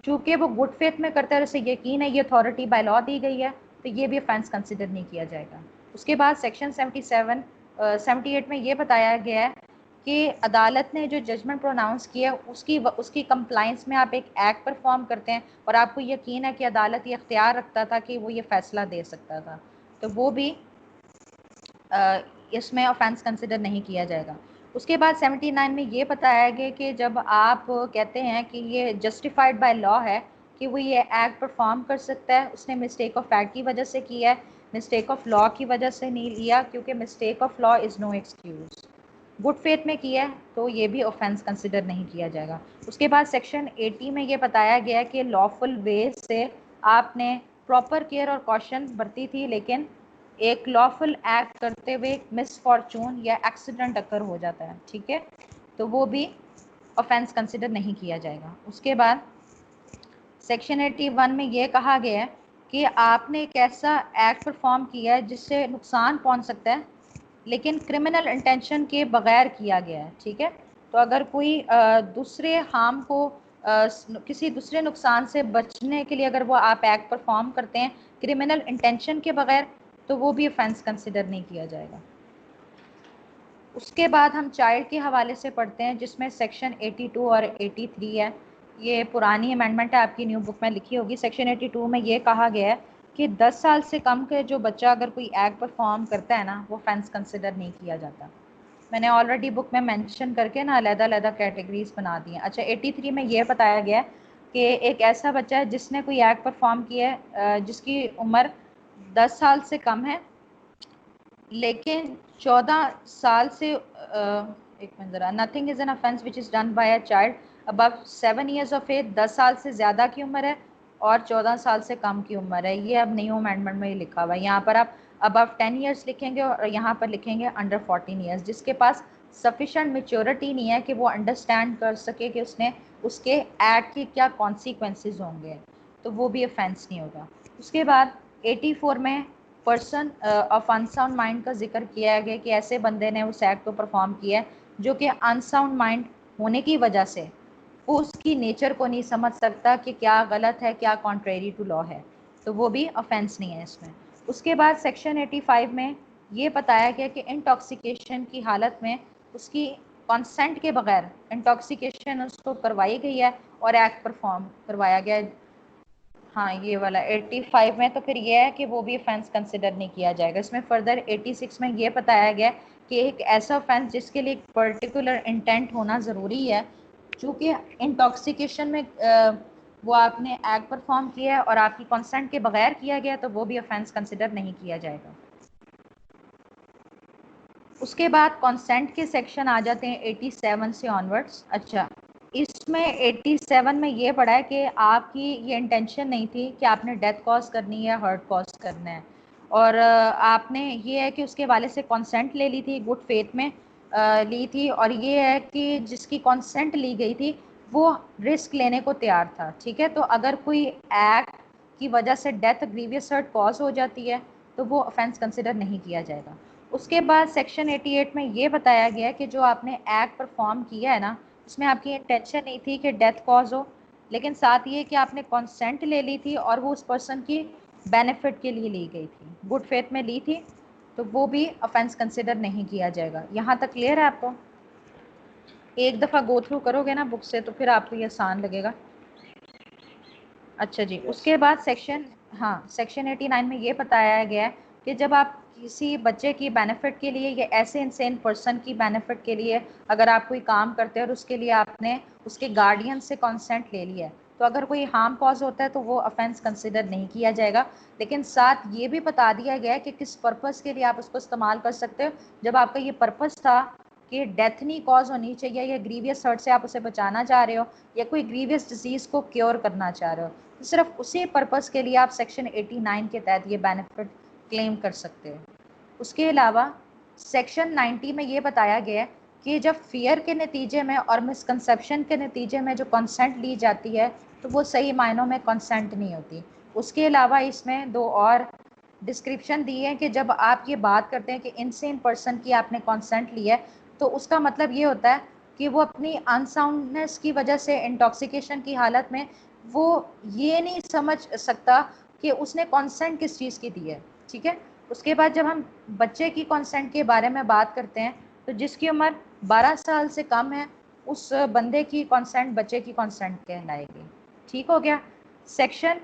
Speaker 1: चूंकि वो गुड फेथ में करता है, उसे यकीन है ये अथॉरिटी बाय लॉ दी गई है, तो ये भी ऑफेंस कंसिडर नहीं किया जाएगा। उसके बाद सेक्शन 78 में ये बताया गया है कि अदालत ने जो जजमेंट प्रोनाउंस किया उसकी कंप्लाइंस में आप एक एक्ट परफॉर्म करते हैं और आपको यकीन है कि अदालत ये इख्तियार रखता था कि वो ये फैसला दे सकता था, तो वो भी इसमें ऑफेंस कंसिडर नहीं किया जाएगा। उसके बाद 79 में ये बताया गया कि जब आप कहते हैं कि ये जस्टिफाइड बाय लॉ है कि वो ये एक्ट परफॉर्म कर सकता है, उसने मिस्टेक ऑफ फैक्ट की वजह से किया है, मिस्टेक ऑफ लॉ की वजह से नहीं लिया, क्योंकि mistake of law is no excuse. Good faith में किया है तो ये भी ऑफेंस कंसिडर नहीं किया जाएगा। उसके बाद सेक्शन 80 में ये बताया गया कि लॉफुल वे से आपने प्रॉपर केयर और कॉशन बरती थी, लेकिन एक लॉफुल एक्ट करते हुए मिसफॉर्चून या एक्सीडेंट अकर हो जाता है। ठीक है, तो वो भी ऑफेंस कंसिडर नहीं किया जाएगा। उसके बाद सेक्शन 81 में ये कहा गया है कि आपने एक ऐसा एक्ट परफॉर्म किया है जिससे नुकसान पहुंच सकता है, लेकिन क्रिमिनल इंटेंशन के बगैर किया गया है। ठीक है, तो अगर कोई दूसरे हार्म को किसी दूसरे नुकसान से बचने के लिए अगर वो आप एक्ट परफॉर्म करते हैं क्रिमिनल इंटेंशन के बगैर, तो वो भी ऑफेंस कंसिडर नहीं किया जाएगा। उसके बाद हम चाइल्ड के हवाले से पढ़ते हैं, जिसमें सेक्शन 82 और 83 है। ये पुरानी अमेंडमेंट है, आपकी न्यू बुक में लिखी होगी। सेक्शन 82 में ये कहा गया है कि 10 साल से कम के जो बच्चा अगर कोई एक्ट परफॉर्म करता है ना, वो ऑफेंस कंसिडर नहीं किया जाता। मैंने ऑलरेडी बुक में मेंशन करके ना अलग-अलग कैटेगरीज बना दी हैं। अच्छा, 83 में ये बताया गया कि एक ऐसा बच्चा है जिसने कोई एक्ट परफॉर्म किया है जिसकी उम्र 10 साल से कम है, लेकिन 14 साल से एक मिनट ज़रा, nothing is an offence which is done by a child above 7 years of age, 10 साल से ज़्यादा की उम्र है और 14 साल से कम की उम्र है। ये अब न्यू अमेंडमेंट में लिखा हुआ है। यहाँ पर आप अबव 10 ईयर्स लिखेंगे और यहाँ पर लिखेंगे अंडर 14 ईयर्स, जिसके पास सफिशेंट मेच्योरिटी नहीं है कि वो अंडरस्टैंड कर सके कि उसने उसके एक्ट के क्या कॉन्सिक्वेंसेज होंगे, तो वो भी ऑफेंस नहीं होगा। उसके बाद 84 में पर्सन ऑफ अनसाउंड माइंड का जिक्र किया गया कि ऐसे बंदे ने उस एक्ट को परफॉर्म किया है जो कि अनसाउंड माइंड होने की वजह से वो उसकी नेचर को नहीं समझ सकता कि क्या गलत है क्या कॉन्ट्रेरी टू लॉ है, तो वो भी ऑफेंस नहीं है इसमें। उसके बाद सेक्शन 85 में ये बताया गया कि इंटॉक्सिकेशन की हालत में उसकी कंसेंट के बगैर इंटॉक्सिकेशन उसको करवाई गई है और एक्ट परफॉर्म करवाया गया है। हाँ, ये वाला 85 में, तो फिर ये है कि वो भी ऑफेंस कंसिडर नहीं किया जाएगा। इसमें फर्दर 86 में ये बताया गया कि एक ऐसा ऑफेंस जिसके लिए पर्टिकुलर इंटेंट होना ज़रूरी है, चूँकि इंटॉक्सिकेशन में वो आपने एक्ट परफॉर्म किया है और आपकी कंसेंट के बगैर किया गया, तो वो भी ऑफेंस कंसिडर नहीं किया जाएगा। उसके बाद कंसेंट के सेक्शन आ जाते हैं 87 से ऑनवर्ड्स। अच्छा, इसमें 87 में ये पढ़ा है कि आपकी ये इंटेंशन नहीं थी कि आपने डेथ कॉज करनी है, हर्ट कॉज करना है, और आपने ये है कि उसके वाले से कंसेंट ले ली थी, गुड फेथ में ली थी, और ये है कि जिसकी कंसेंट ली गई थी वो रिस्क लेने को तैयार था। ठीक है, तो अगर कोई एक्ट की वजह से डेथ ग्रीवियस हर्ट कॉज हो जाती है तो वो ऑफेंस कंसिडर नहीं किया जाएगा। उसके बाद सेक्शन 88 में ये बताया गया कि जो आपने एक्ट परफॉर्म किया है ना, उसमें आपकी इंटेंशन नहीं थी कि डेथ कॉज हो, लेकिन साथ ये कि आपने कंसेंट ले ली थी और वो उस पर्सन की बेनिफिट के लिए ली गई थी, गुड फेथ में ली थी, तो वो भी ऑफेंस कंसिडर नहीं किया जाएगा। यहाँ तक क्लियर है आपको? एक दफ़ा गो थ्रू करोगे ना बुक से तो फिर आपको ये आसान लगेगा। अच्छा जी,
Speaker 2: Yes.
Speaker 1: उसके बाद सेक्शन 89 में ये बताया गया है कि जब आप किसी बच्चे की बेनिफिट के लिए या ऐसे इंसेन पर्सन की बेनिफिट के लिए अगर आप कोई काम करते हैं और उसके लिए आपने उसके गार्डियन से कंसेंट ले लिया है, तो अगर कोई हार्म कॉज होता है तो वो ऑफेंस कंसिडर नहीं किया जाएगा। लेकिन साथ ये भी बता दिया गया है कि किस पर्पज़ के लिए आप उसको इस्तेमाल कर सकते हो। जब आपका ये पर्पज़ था कि डेथ नहीं कॉज होनी चाहिए, या ग्रीवियस हर्ट से आप उसे बचाना चाह रहे हो, या कोई ग्रीवियस डिजीज़ को क्योर करना चाह रहे हो, तो सिर्फ उसी पर्पज़ के लिए आप सेक्शन 89 के तहत ये बेनिफिट क्लेम कर सकते हो। उसके अलावा सेक्शन 90 में ये बताया गया है कि जब फियर के नतीजे में और मिसकंसेप्शन के नतीजे में जो कंसेंट ली जाती है तो वो सही मायनों में कंसेंट नहीं होती। उसके अलावा इसमें दो और डिस्क्रिप्शन दी है कि जब आप ये बात करते हैं कि इनसेन पर्सन की आपने कंसेंट लिया है, तो उसका मतलब ये होता है कि वो अपनी अनसाउंडनेस की वजह से, इंटॉक्सिकेशन की हालत में वो ये नहीं समझ सकता कि उसने कंसेंट किस चीज़ की दी है। ठीक है। उसके बाद जब हम बच्चे की कंसेंट के बारे में बात करते हैं तो जिसकी उम्र 12 साल से कम है उस बंदे की कंसेंट बच्चे की कंसेंट कहलाएगी। ठीक हो गया। सेक्शन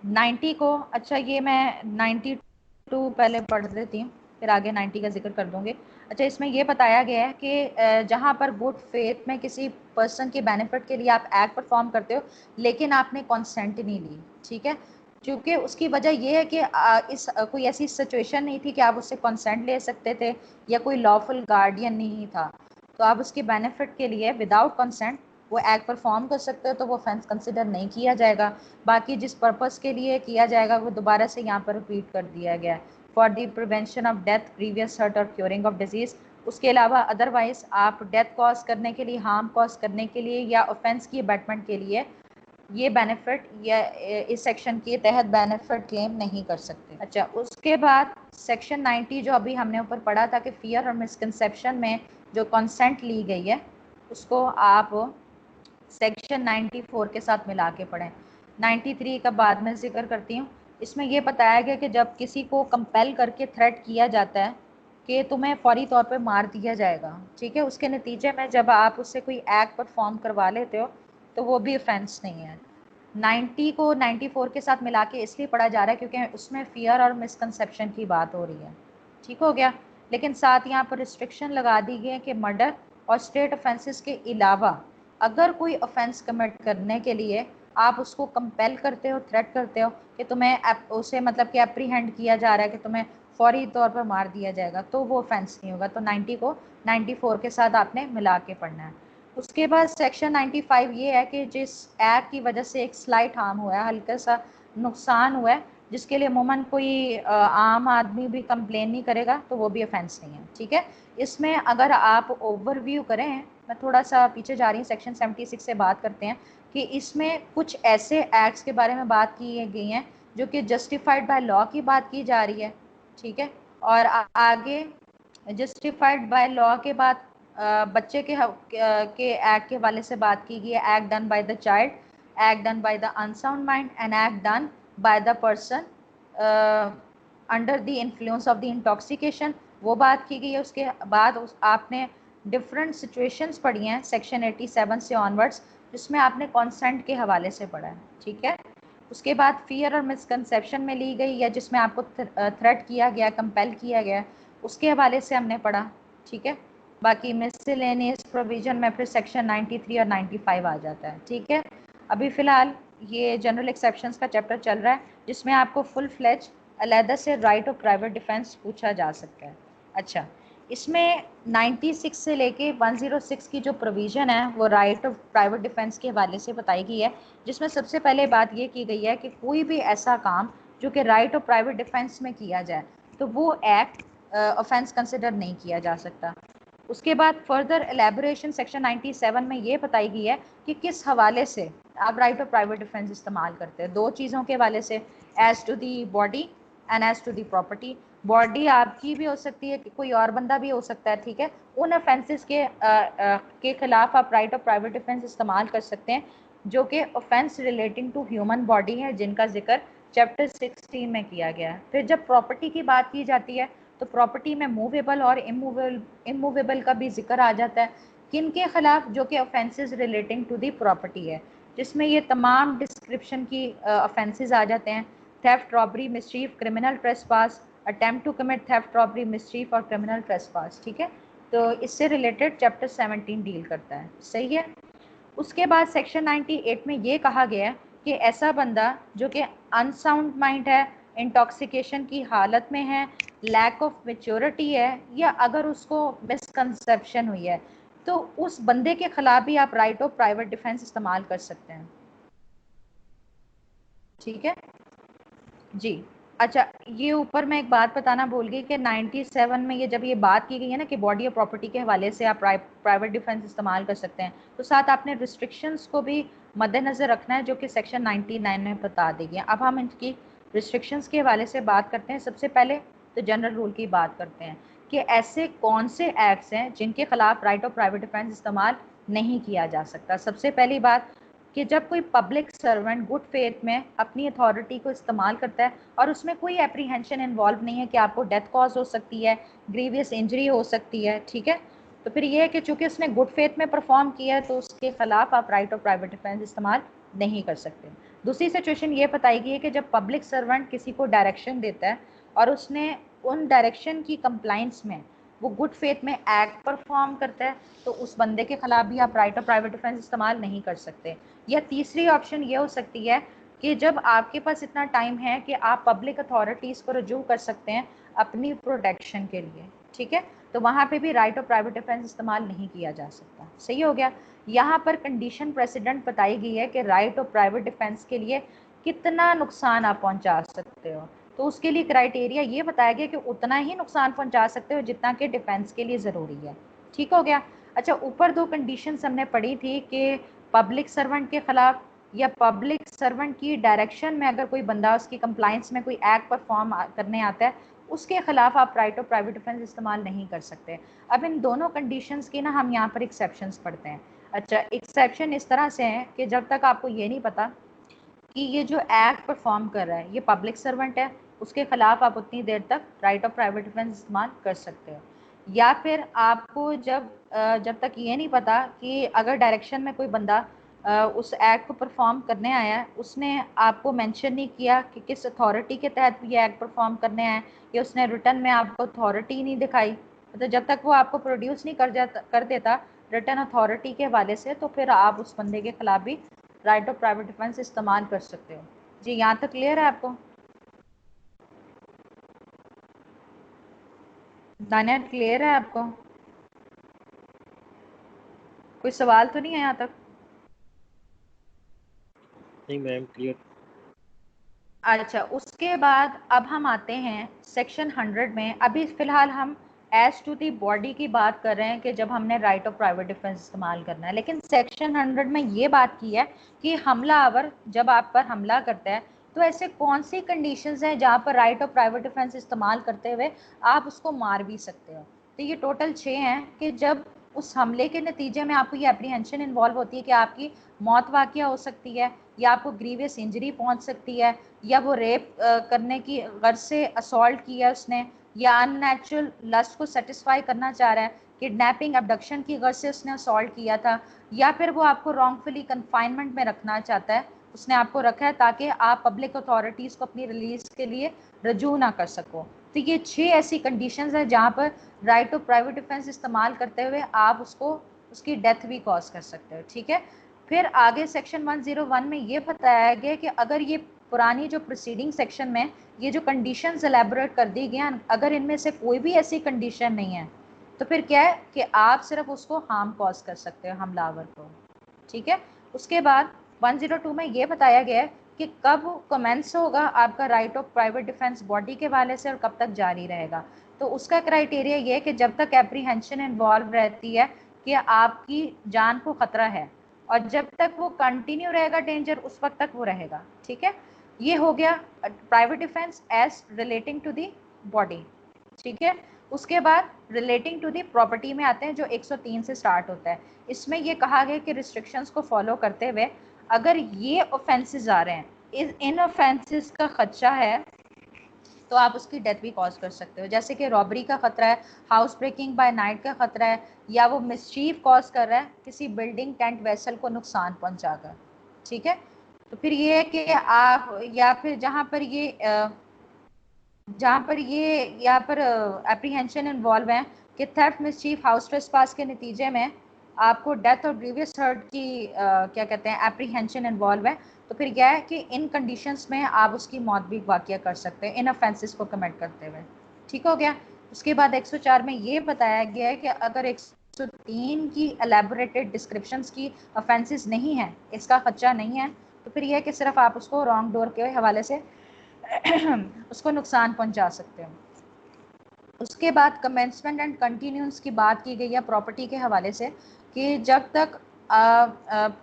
Speaker 1: 90 को, अच्छा ये मैं 92 पहले पढ़ लेती हूँ, फिर आगे 90 का जिक्र कर दूंगी। अच्छा, इसमें ये बताया गया है कि जहाँ पर गुड फेथ में किसी पर्सन के बेनिफिट के लिए आप एक्ट परफॉर्म करते हो लेकिन आपने कंसेंट नहीं ली, ठीक है, क्योंकि उसकी वजह ये है कि कोई ऐसी सिचुएशन नहीं थी कि आप उससे कंसेंट ले सकते थे या कोई लॉफुल गार्डियन नहीं था, तो आप उसके बेनिफिट के लिए विदाउट कंसेंट वो एक्ट परफॉर्म कर सकते हो तो वो ऑफेंस कंसिडर नहीं किया जाएगा। बाकी जिस पर्पस के लिए किया जाएगा वो दोबारा से यहाँ पर रिपीट कर दिया गया है, for the prevention of death, previous hurt और क्योरिंग ऑफ डिजीज़। उसके अलावा अदरवाइज आप डेथ कॉज करने के लिए, हार्म कॉज करने के लिए या ऑफेंस की अबैटमेंट के लिए ये बेनिफिट या इस सेक्शन के तहत बेनिफिट क्लेम नहीं कर सकते। अच्छा, उसके बाद सेक्शन 90 जो अभी हमने ऊपर पढ़ा था कि फियर और मिसकंसेप्शन में जो कंसेंट ली गई है उसको आप सेक्शन 94 के साथ मिला के पढ़ें। 93 का बाद में जिक्र करती हूँ। इसमें यह बताया गया कि जब किसी को कंपेल करके थ्रेट किया जाता है कि तुम्हें फौरी तौर पे मार दिया जाएगा, ठीक है, उसके नतीजे में जब आप उससे कोई एक्ट परफॉर्म करवा लेते हो तो वो भी ऑफेंस नहीं है। 90 को 94 के साथ मिला के इसलिए पढ़ा जा रहा है क्योंकि उसमें फियर और मिसकंसेप्शन की बात हो रही है। ठीक हो गया। लेकिन साथ यहाँ पर रिस्ट्रिक्शन लगा दी गई है कि मर्डर और स्टेट ऑफेंसेस के अलावा अगर कोई ऑफेंस कमिट करने के लिए आप उसको कंपेल करते हो, थ्रेट करते हो कि तुम्हें उसे मतलब कि एप्रीहेंड किया जा रहा है कि तुम्हें फौरी तौर पर मार दिया जाएगा, तो वो ऑफेंस नहीं होगा। तो 90 को 94 के साथ आपने मिला के पढ़ना है। उसके बाद सेक्शन 95 ये है कि जिस एक्ट की वजह से एक स्लाइट हार्म हुआ है, हल्का सा नुकसान हुआ है, जिसके लिए अमूमन कोई आम आदमी भी कंप्लेन नहीं करेगा, तो वो भी ऑफेंस नहीं है। ठीक है। इसमें अगर आप ओवरव्यू करें, मैं थोड़ा सा पीछे जा रही हूँ, सेक्शन 76 से बात करते हैं कि इसमें कुछ ऐसे एक्ट्स के बारे में बात की गई हैं जो कि जस्टिफाइड बाय लॉ की बात की जा रही है। ठीक है। और आगे जस्टिफाइड बाय लॉ के बाद बच्चे के एक्ट के हवाले से बात की गई है, act done by the child, act done by the unsound mind and act done by the person under the influence of the intoxication, वो बात की गई है। उसके बाद आपने डिफरेंट सिचुएशंस पढ़ी हैं सेक्शन 87 से ऑनवर्ड्स, जिसमें आपने कॉन्सेंट के हवाले से पढ़ा है। ठीक है। उसके बाद फियर और मिसकंसेप्शन में ली गई या जिसमें आपको थ्रेट किया गया, कंपेल किया गया, उसके हवाले से हमने पढ़ा। ठीक है। बाकी मिसलेनियस प्रोविजन में फिर सेक्शन 93 और 95 आ जाता है। ठीक है। अभी फ़िलहाल ये जनरल एक्सेप्शंस का चैप्टर चल रहा है जिसमें आपको फुल फ्लेज अलहदा से राइट ऑफ प्राइवेट डिफेंस पूछा जा सकता है। अच्छा, इसमें 96 से लेके 106 की जो प्रोविज़न है वो राइट ऑफ प्राइवेट डिफेंस के हवाले से बताई गई है, जिसमें सबसे पहले बात ये की गई है कि कोई भी ऐसा काम जो कि राइट ऑफ प्राइवेट डिफेंस में किया जाए तो वो एक्ट ऑफेंस कंसिडर नहीं किया जा सकता। उसके बाद फर्दर एलेबोरेशन सेक्शन 97 में ये बताई गई है कि किस हवाले से आप राइट ऑफ प्राइवेट डिफेंस इस्तेमाल करते हैं। दो चीज़ों के हवाले से, as to the body and as to the property. Body आपकी भी हो सकती है, कोई और बंदा भी हो सकता है। ठीक है। उन ऑफेंसेस के खिलाफ आप राइट ऑफ प्राइवेट डिफेंस इस्तेमाल कर सकते हैं जो कि offence relating to human body है, जिनका जिक्र चैप्टर 16 में किया गया है। फिर जब प्रॉपर्टी की बात की जाती है तो प्रॉपर्टी में मूवेबल और इमूवेबल का भी जिक्र आ जाता है, किन के खिलाफ, जो कि offences relating to the property है, जिसमें ये तमाम डिस्क्रिप्शन की ऑफेंसेस आ जाते हैं। Theft, robbery, mischief, criminal trespass, attempt to commit theft, robbery, mischief और क्रिमिनल ट्रेसपास। ठीक है। तो इससे रिलेटेड चैप्टर 17 डील करता है। सही है। उसके बाद सेक्शन 98 में ये कहा गया है कि ऐसा बंदा जो कि अनसाउंड माइंड है, इंटॉक्सिकेशन की हालत में है लैक ऑफ मेच्योरिटी है, या अगर उसको मिसकंसेप्शन हुई है, तो उस बंदे के खिलाफ भी आप राइट ऑफ प्राइवेट डिफेंस इस्तेमाल कर सकते हैं। ठीक है जी। अच्छा, ये ऊपर मैं एक बात बताना भूल गई कि 97 में ये जब ये बात की गई है ना कि बॉडी और प्रॉपर्टी के हवाले से आप प्राइवेट डिफेंस इस्तेमाल कर सकते हैं, तो साथ आपने रिस्ट्रिक्शंस को भी मद्देनजर रखना है जो कि सेक्शन 99 में बता दी गई। अब हम इनकी रिस्ट्रिक्शंस के हवाले से बात करते हैं। सबसे पहले तो जनरल रूल की बात करते हैं कि ऐसे कौन से एक्ट्स हैं जिनके खिलाफ राइट ऑफ प्राइवेट डिफेंस इस्तेमाल नहीं किया जा सकता। सबसे पहली बात कि जब कोई पब्लिक सर्वेंट गुड फेथ में अपनी अथॉरिटी को इस्तेमाल करता है और उसमें कोई एप्रीहेंशन इन्वॉल्व नहीं है कि आपको डेथ कॉज हो सकती है, ग्रीवियस इंजरी हो सकती है, ठीक है, तो फिर ये है कि चूंकि उसने गुड फेथ में परफॉर्म किया है तो उसके खिलाफ आप राइट ऑफ प्राइवेट डिफेंस इस्तेमाल नहीं कर सकते। दूसरी सिचुएशन ये बताई गई है कि जब पब्लिक सर्वेंट किसी को डायरेक्शन देता है और उसने उन डायरेक्शन की कंप्लाइंस में वो गुड फेथ में एक्ट परफॉर्म करता है, तो उस बंदे के खिलाफ भी आप राइट ऑफ प्राइवेट डिफेंस इस्तेमाल नहीं कर सकते। या तीसरी ऑप्शन ये हो सकती है कि जब आपके पास इतना टाइम है कि आप पब्लिक अथॉरिटीज़ को रजू कर सकते हैं अपनी प्रोटेक्शन के लिए, ठीक है, तो वहाँ पे भी राइट ऑफ प्राइवेट डिफेंस इस्तेमाल नहीं किया जा सकता। सही हो गया। यहाँ पर कंडीशन प्रेसिडेंट बताई गई है कि राइट ऑफ प्राइवेट डिफेंस के लिए कितना नुकसान आप पहुँचा सकते हो, तो उसके लिए क्राइटेरिया ये बताया गया कि उतना ही नुकसान पहुँचा सकते हो जितना कि डिफेंस के लिए ज़रूरी है। ठीक हो गया। अच्छा, ऊपर दो कंडीशंस हमने पढ़ी थी कि पब्लिक सर्वेंट के खिलाफ या पब्लिक सर्वेंट की डायरेक्शन में अगर कोई बंदा उसकी कंप्लाइंस में कोई एक्ट परफॉर्म करने आता है, उसके खिलाफ आप राइट ऑफ प्राइवेट डिफेंस इस्तेमाल नहीं कर सकते। अब इन दोनों कंडीशंस की ना हम यहाँ पर एक्सेप्शंस पढ़ते हैं। अच्छा, एक्सेप्शन इस तरह से है कि जब तक आपको ये नहीं पता कि ये जो एक्ट परफॉर्म कर रहा है ये पब्लिक सर्वेंट है, उसके खिलाफ आप उतनी देर तक राइट ऑफ प्राइवेट डिफेंस इस्तेमाल कर सकते हो। या फिर आपको जब तक ये नहीं पता कि अगर डायरेक्शन में कोई बंदा उस एक्ट को परफॉर्म करने आया है, उसने आपको मेंशन नहीं किया कि किस अथॉरिटी के तहत ये एक्ट परफॉर्म करने आया है, या उसने रिटर्न में आपको अथॉरिटी नहीं दिखाई, तो जब तक वो आपको प्रोड्यूस नहीं कर देता रिटर्न अथॉरिटी के हवाले से, तो फिर आप उस बंदे के खिलाफ भी राइट ऑफ प्राइवेट डिफेंस इस्तेमाल कर सकते हो। जी, यहाँ तक क्लियर है आपको? दानिया, क्लियर है आपको? कोई सवाल तो नहीं है यहाँ तक?
Speaker 2: नहीं मैम, क्लियर।
Speaker 1: अच्छा, उसके बाद अब हम आते हैं सेक्शन 100 में। अभी फ़िलहाल हम एज टू दी बॉडी की बात कर रहे हैं कि जब हमने राइट ऑफ प्राइवेट डिफेंस इस्तेमाल करना है, लेकिन सेक्शन 100 में ये बात की है कि हमलावर जब आप पर हमला करता है तो ऐसे कौन सी कंडीशंस हैं जहाँ पर राइट ऑफ प्राइवेट डिफेंस इस्तेमाल करते हुए आप उसको मार भी सकते हो। तो ये टोटल 6 हैं कि जब उस हमले के नतीजे में आपको ये एप्रीहेंशन इन्वॉल्व होती है कि आपकी मौत वाक़या हो सकती है, या आपको ग्रीवियस इंजरी पहुंच सकती है, या वो रेप करने की गर्ज से असॉल्ट किया उसने, या अननेचुरल लस्ट को सेटिस्फाई करना चाह रहा है, किडनैपिंग अबडक्शन की गर्ज से उसने असॉल्ट किया था, या फिर वो आपको रॉन्गफुली कन्फाइनमेंट में रखना चाहता है, उसने आपको रखा है ताकि आप पब्लिक अथॉरिटीज़ को अपनी रिलीज के लिए रजू ना कर सको। तो ये 6 ऐसी कंडीशंस हैं जहाँ पर राइट ऑफ प्राइवेट डिफेंस इस्तेमाल करते हुए आप उसको उसकी डेथ भी कॉज कर सकते हो। ठीक है, फिर आगे सेक्शन 101 में ये बताया गया कि अगर ये पुरानी जो प्रोसीडिंग सेक्शन में ये जो कंडीशंस एलेबोरेट कर दी गई, अगर इनमें से कोई भी ऐसी कंडीशन नहीं है, तो फिर क्या है कि आप सिर्फ उसको हार्म कॉज कर सकते हो, हमलावर को। ठीक है, उसके बाद 102 में ये बताया गया है कि कब कमेंस होगा आपका right of private defence body के वाले से और कब तक जारी रहेगा। तो उसका क्राइटेरिया ये है कि जब तक एप्रीहेंशन इन्वॉल्व रहती है कि आपकी जान को खतरा है, और जब तक वो कंटिन्यू रहेगा डेंजर, उस वक्त तक वो रहेगा। ठीक है, ये हो गया private defence as relating to the body. ठीक है, उसके बाद रिलेटिंग टू दी प्रॉपर्टी में आते हैं जो 103 से स्टार्ट होता है। इसमें ये कहा गया कि रिस्ट्रिक्शंस को फॉलो करते हुए अगर ये ऑफेंसेस आ रहे हैं, इन ऑफेंसेस का खदशा है, तो आप उसकी डेथ भी कॉज कर सकते हो। जैसे कि रॉबरी का खतरा है, हाउस ब्रेकिंग बाय नाइट का खतरा है, या वो मिसचीफ कॉज कर रहा है किसी बिल्डिंग टेंट वेसल को नुकसान पहुंचाकर। ठीक है, तो फिर ये है कि आप, या फिर यहाँ पर एप्रीहेंशन इन्वॉल्व है कि थेफ्ट, मिसचीफ, हाउस ट्रेसपास के नतीजे में आपको डेथ और ग्रीवियस हर्ट की क्या कहते हैं एप्रीहेंशन इन्वॉल्व है, तो फिर क्या है कि इन कंडीशंस में आप उसकी मौत भी वाक़या कर सकते हैं इन ऑफेंसेस को कमिट करते हुए। ठीक हो गया। उसके बाद 104 में ये बताया गया है कि अगर 103 की एलैबोरेटेड डिस्क्रिप्शंस की ऑफेंसेस नहीं है, इसका खर्चा नहीं है, तो फिर यह है कि सिर्फ आप उसको रॉन्ग डोर के हवाले से उसको नुकसान पहुंचा सकते हो। उसके बाद कमेंसमेंट एंड कंटिन्यूंस की बात की गई है प्रॉपर्टी के हवाले से कि जब तक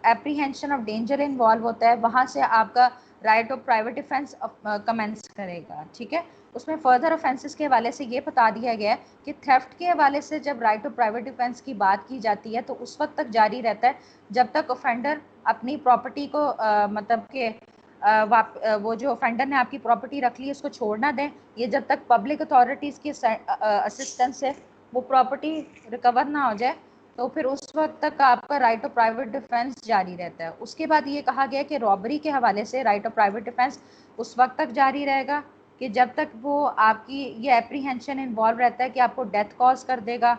Speaker 1: एप्रीहेंशन ऑफ डेंजर इन्वॉल्व होता है वहाँ से आपका right of private defence commence करेगा। ठीक है, उसमें फर्दर ऑफेंसेस के हवाले से ये बता दिया गया है कि थेफ्ट के हवाले से जब राइट ऑफ प्राइवेट डिफेंस की बात की जाती है तो उस वक्त तक जारी रहता है जब तक ऑफेंडर अपनी प्रॉपर्टी को मतलब के वो जो ऑफेंडर ने आपकी प्रॉपर्टी रख ली उसको छोड़ ना दें। ये जब तक पब्लिक अथॉरिटीज़ की असिस्टेंस से वो प्रॉपर्टी रिकवर ना हो जाए तो फिर उस वक्त तक आपका राइट ऑफ प्राइवेट डिफेंस जारी रहता है। उसके बाद ये कहा गया कि रॉबरी के हवाले से राइट ऑफ प्राइवेट डिफेंस उस वक्त तक जारी रहेगा कि जब तक वो आपकी ये एप्रीहेंशन इन्वॉल्व रहता है कि आपको डेथ कॉज कर देगा,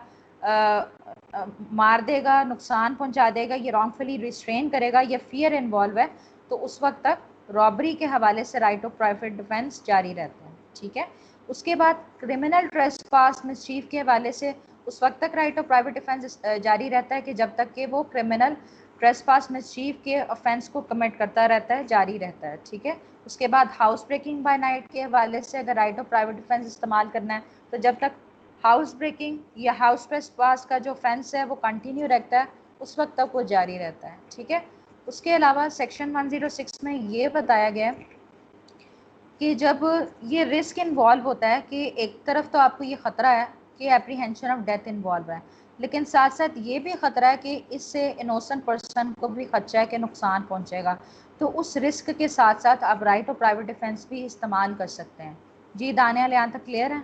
Speaker 1: मार देगा, नुकसान पहुंचा देगा, ये रॉन्गफुली रिस्ट्रेन करेगा, ये फियर इन्वॉल्व है, तो उस वक्त तक रॉबरी के हवाले से राइट ऑफ प्राइवेट डिफेंस जारी रहता है। ठीक है, उसके बाद क्रिमिनल ट्रेसपास मिसचीफ के हवाले से उस वक्त तक राइट ऑफ प्राइवेट डिफेंस जारी रहता है कि जब तक कि वो क्रिमिनल ट्रेसपास मिसचीफ के ऑफेंस को कमिट करता रहता है, जारी रहता है। ठीक है, उसके बाद हाउस ब्रेकिंग बाय नाइट के हवाले से अगर राइट ऑफ प्राइवेट डिफेंस इस्तेमाल करना है तो जब तक हाउस ब्रेकिंग या हाउस ट्रेसपास का जो ऑफेंस है वो कंटिन्यू रहता है उस वक्त तक वो जारी रहता है। ठीक है, उसके अलावा सेक्शन 106 में ये बताया गया कि जब ये रिस्क इन्वॉल्व होता है कि एक तरफ तो आपको ये ख़तरा है कि एप्रीहेंशन ऑफ डेथ इन्वॉल्व है, लेकिन साथ साथ ये भी ख़तरा है कि इससे इनोसेंट पर्सन को भी खदशा है कि नुकसान पहुंचेगा, तो उस रिस्क के साथ साथ आप राइट ऑफ प्राइवेट डिफेंस भी इस्तेमाल कर सकते हैं। जी दानियाल, यहाँ तक क्लियर है?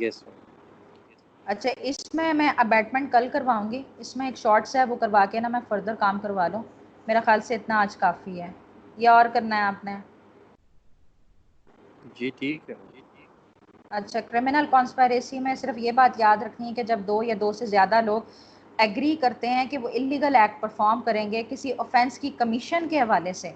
Speaker 2: यस।
Speaker 1: अच्छा, इसमें मैं अबैटमेंट कल करवाऊंगी, इसमें एक शॉर्ट्स है वो करवा के ना मैं फर्दर काम करवा लूँ। मेरा ख्याल से इतना आज काफ़ी है, या और करना है आपने?
Speaker 2: जी ठीक है।
Speaker 1: अच्छा, क्रिमिनल कॉन्स्पायरेसी में सिर्फ ये बात याद रखनी है कि जब दो या दो से ज़्यादा लोग एग्री करते हैं कि वो इलीगल एक्ट परफॉर्म करेंगे किसी ऑफेंस की कमीशन के हवाले से,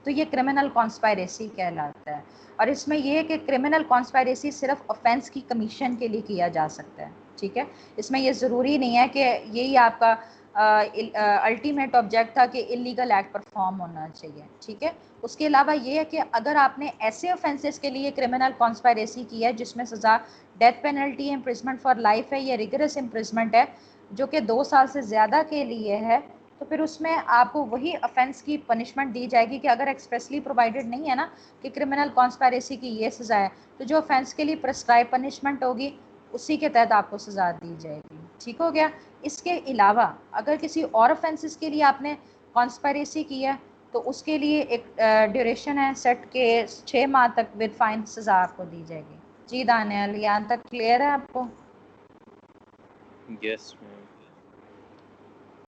Speaker 1: तो ये क्रिमिनल कॉन्स्पायरेसी कहलाता है। और इसमें यह है कि क्रिमिनल कॉन्स्पायरेसी सिर्फ ऑफेंस की कमीशन के लिए किया जा सकता है। ठीक है, इसमें यह ज़रूरी नहीं है कि यही आपका अल्टीमेट ऑब्जेक्ट था कि इलीगल एक्ट परफॉर्म होना चाहिए। ठीक है, उसके अलावा ये है कि अगर आपने ऐसे ऑफेंसेस के लिए क्रिमिनल कॉन्स्पायरेसी की है जिसमें सज़ा death penalty, imprisonment for life है या रिगरस इम्प्रिजमेंट है जो कि 2 साल से ज़्यादा के लिए है, तो फिर उसमें आपको वही ऑफेंस की पनिशमेंट दी जाएगी कि अगर एक्सप्रेसली प्रोवाइडेड नहीं है ना कि क्रिमिनल कॉन्स्पायरेसी की ये सज़ा है, तो जो ऑफेंस के लिए प्रेस्क्राइब पनिशमेंट होगी उसी के तहत आपको सज़ा दी जाएगी। ठीक हो गया। इसके अलावा अगर किसी और ऑफेंसेस के लिए आपने कॉन्स्पायरेसी की है तो उसके लिए एक ड्यूरेशन है सेट के 6 माह तक विद फाइन सज़ा आपको दी जाएगी। जी दानियल, यहाँ तक क्लियर है आपको?
Speaker 2: Yes ma'am.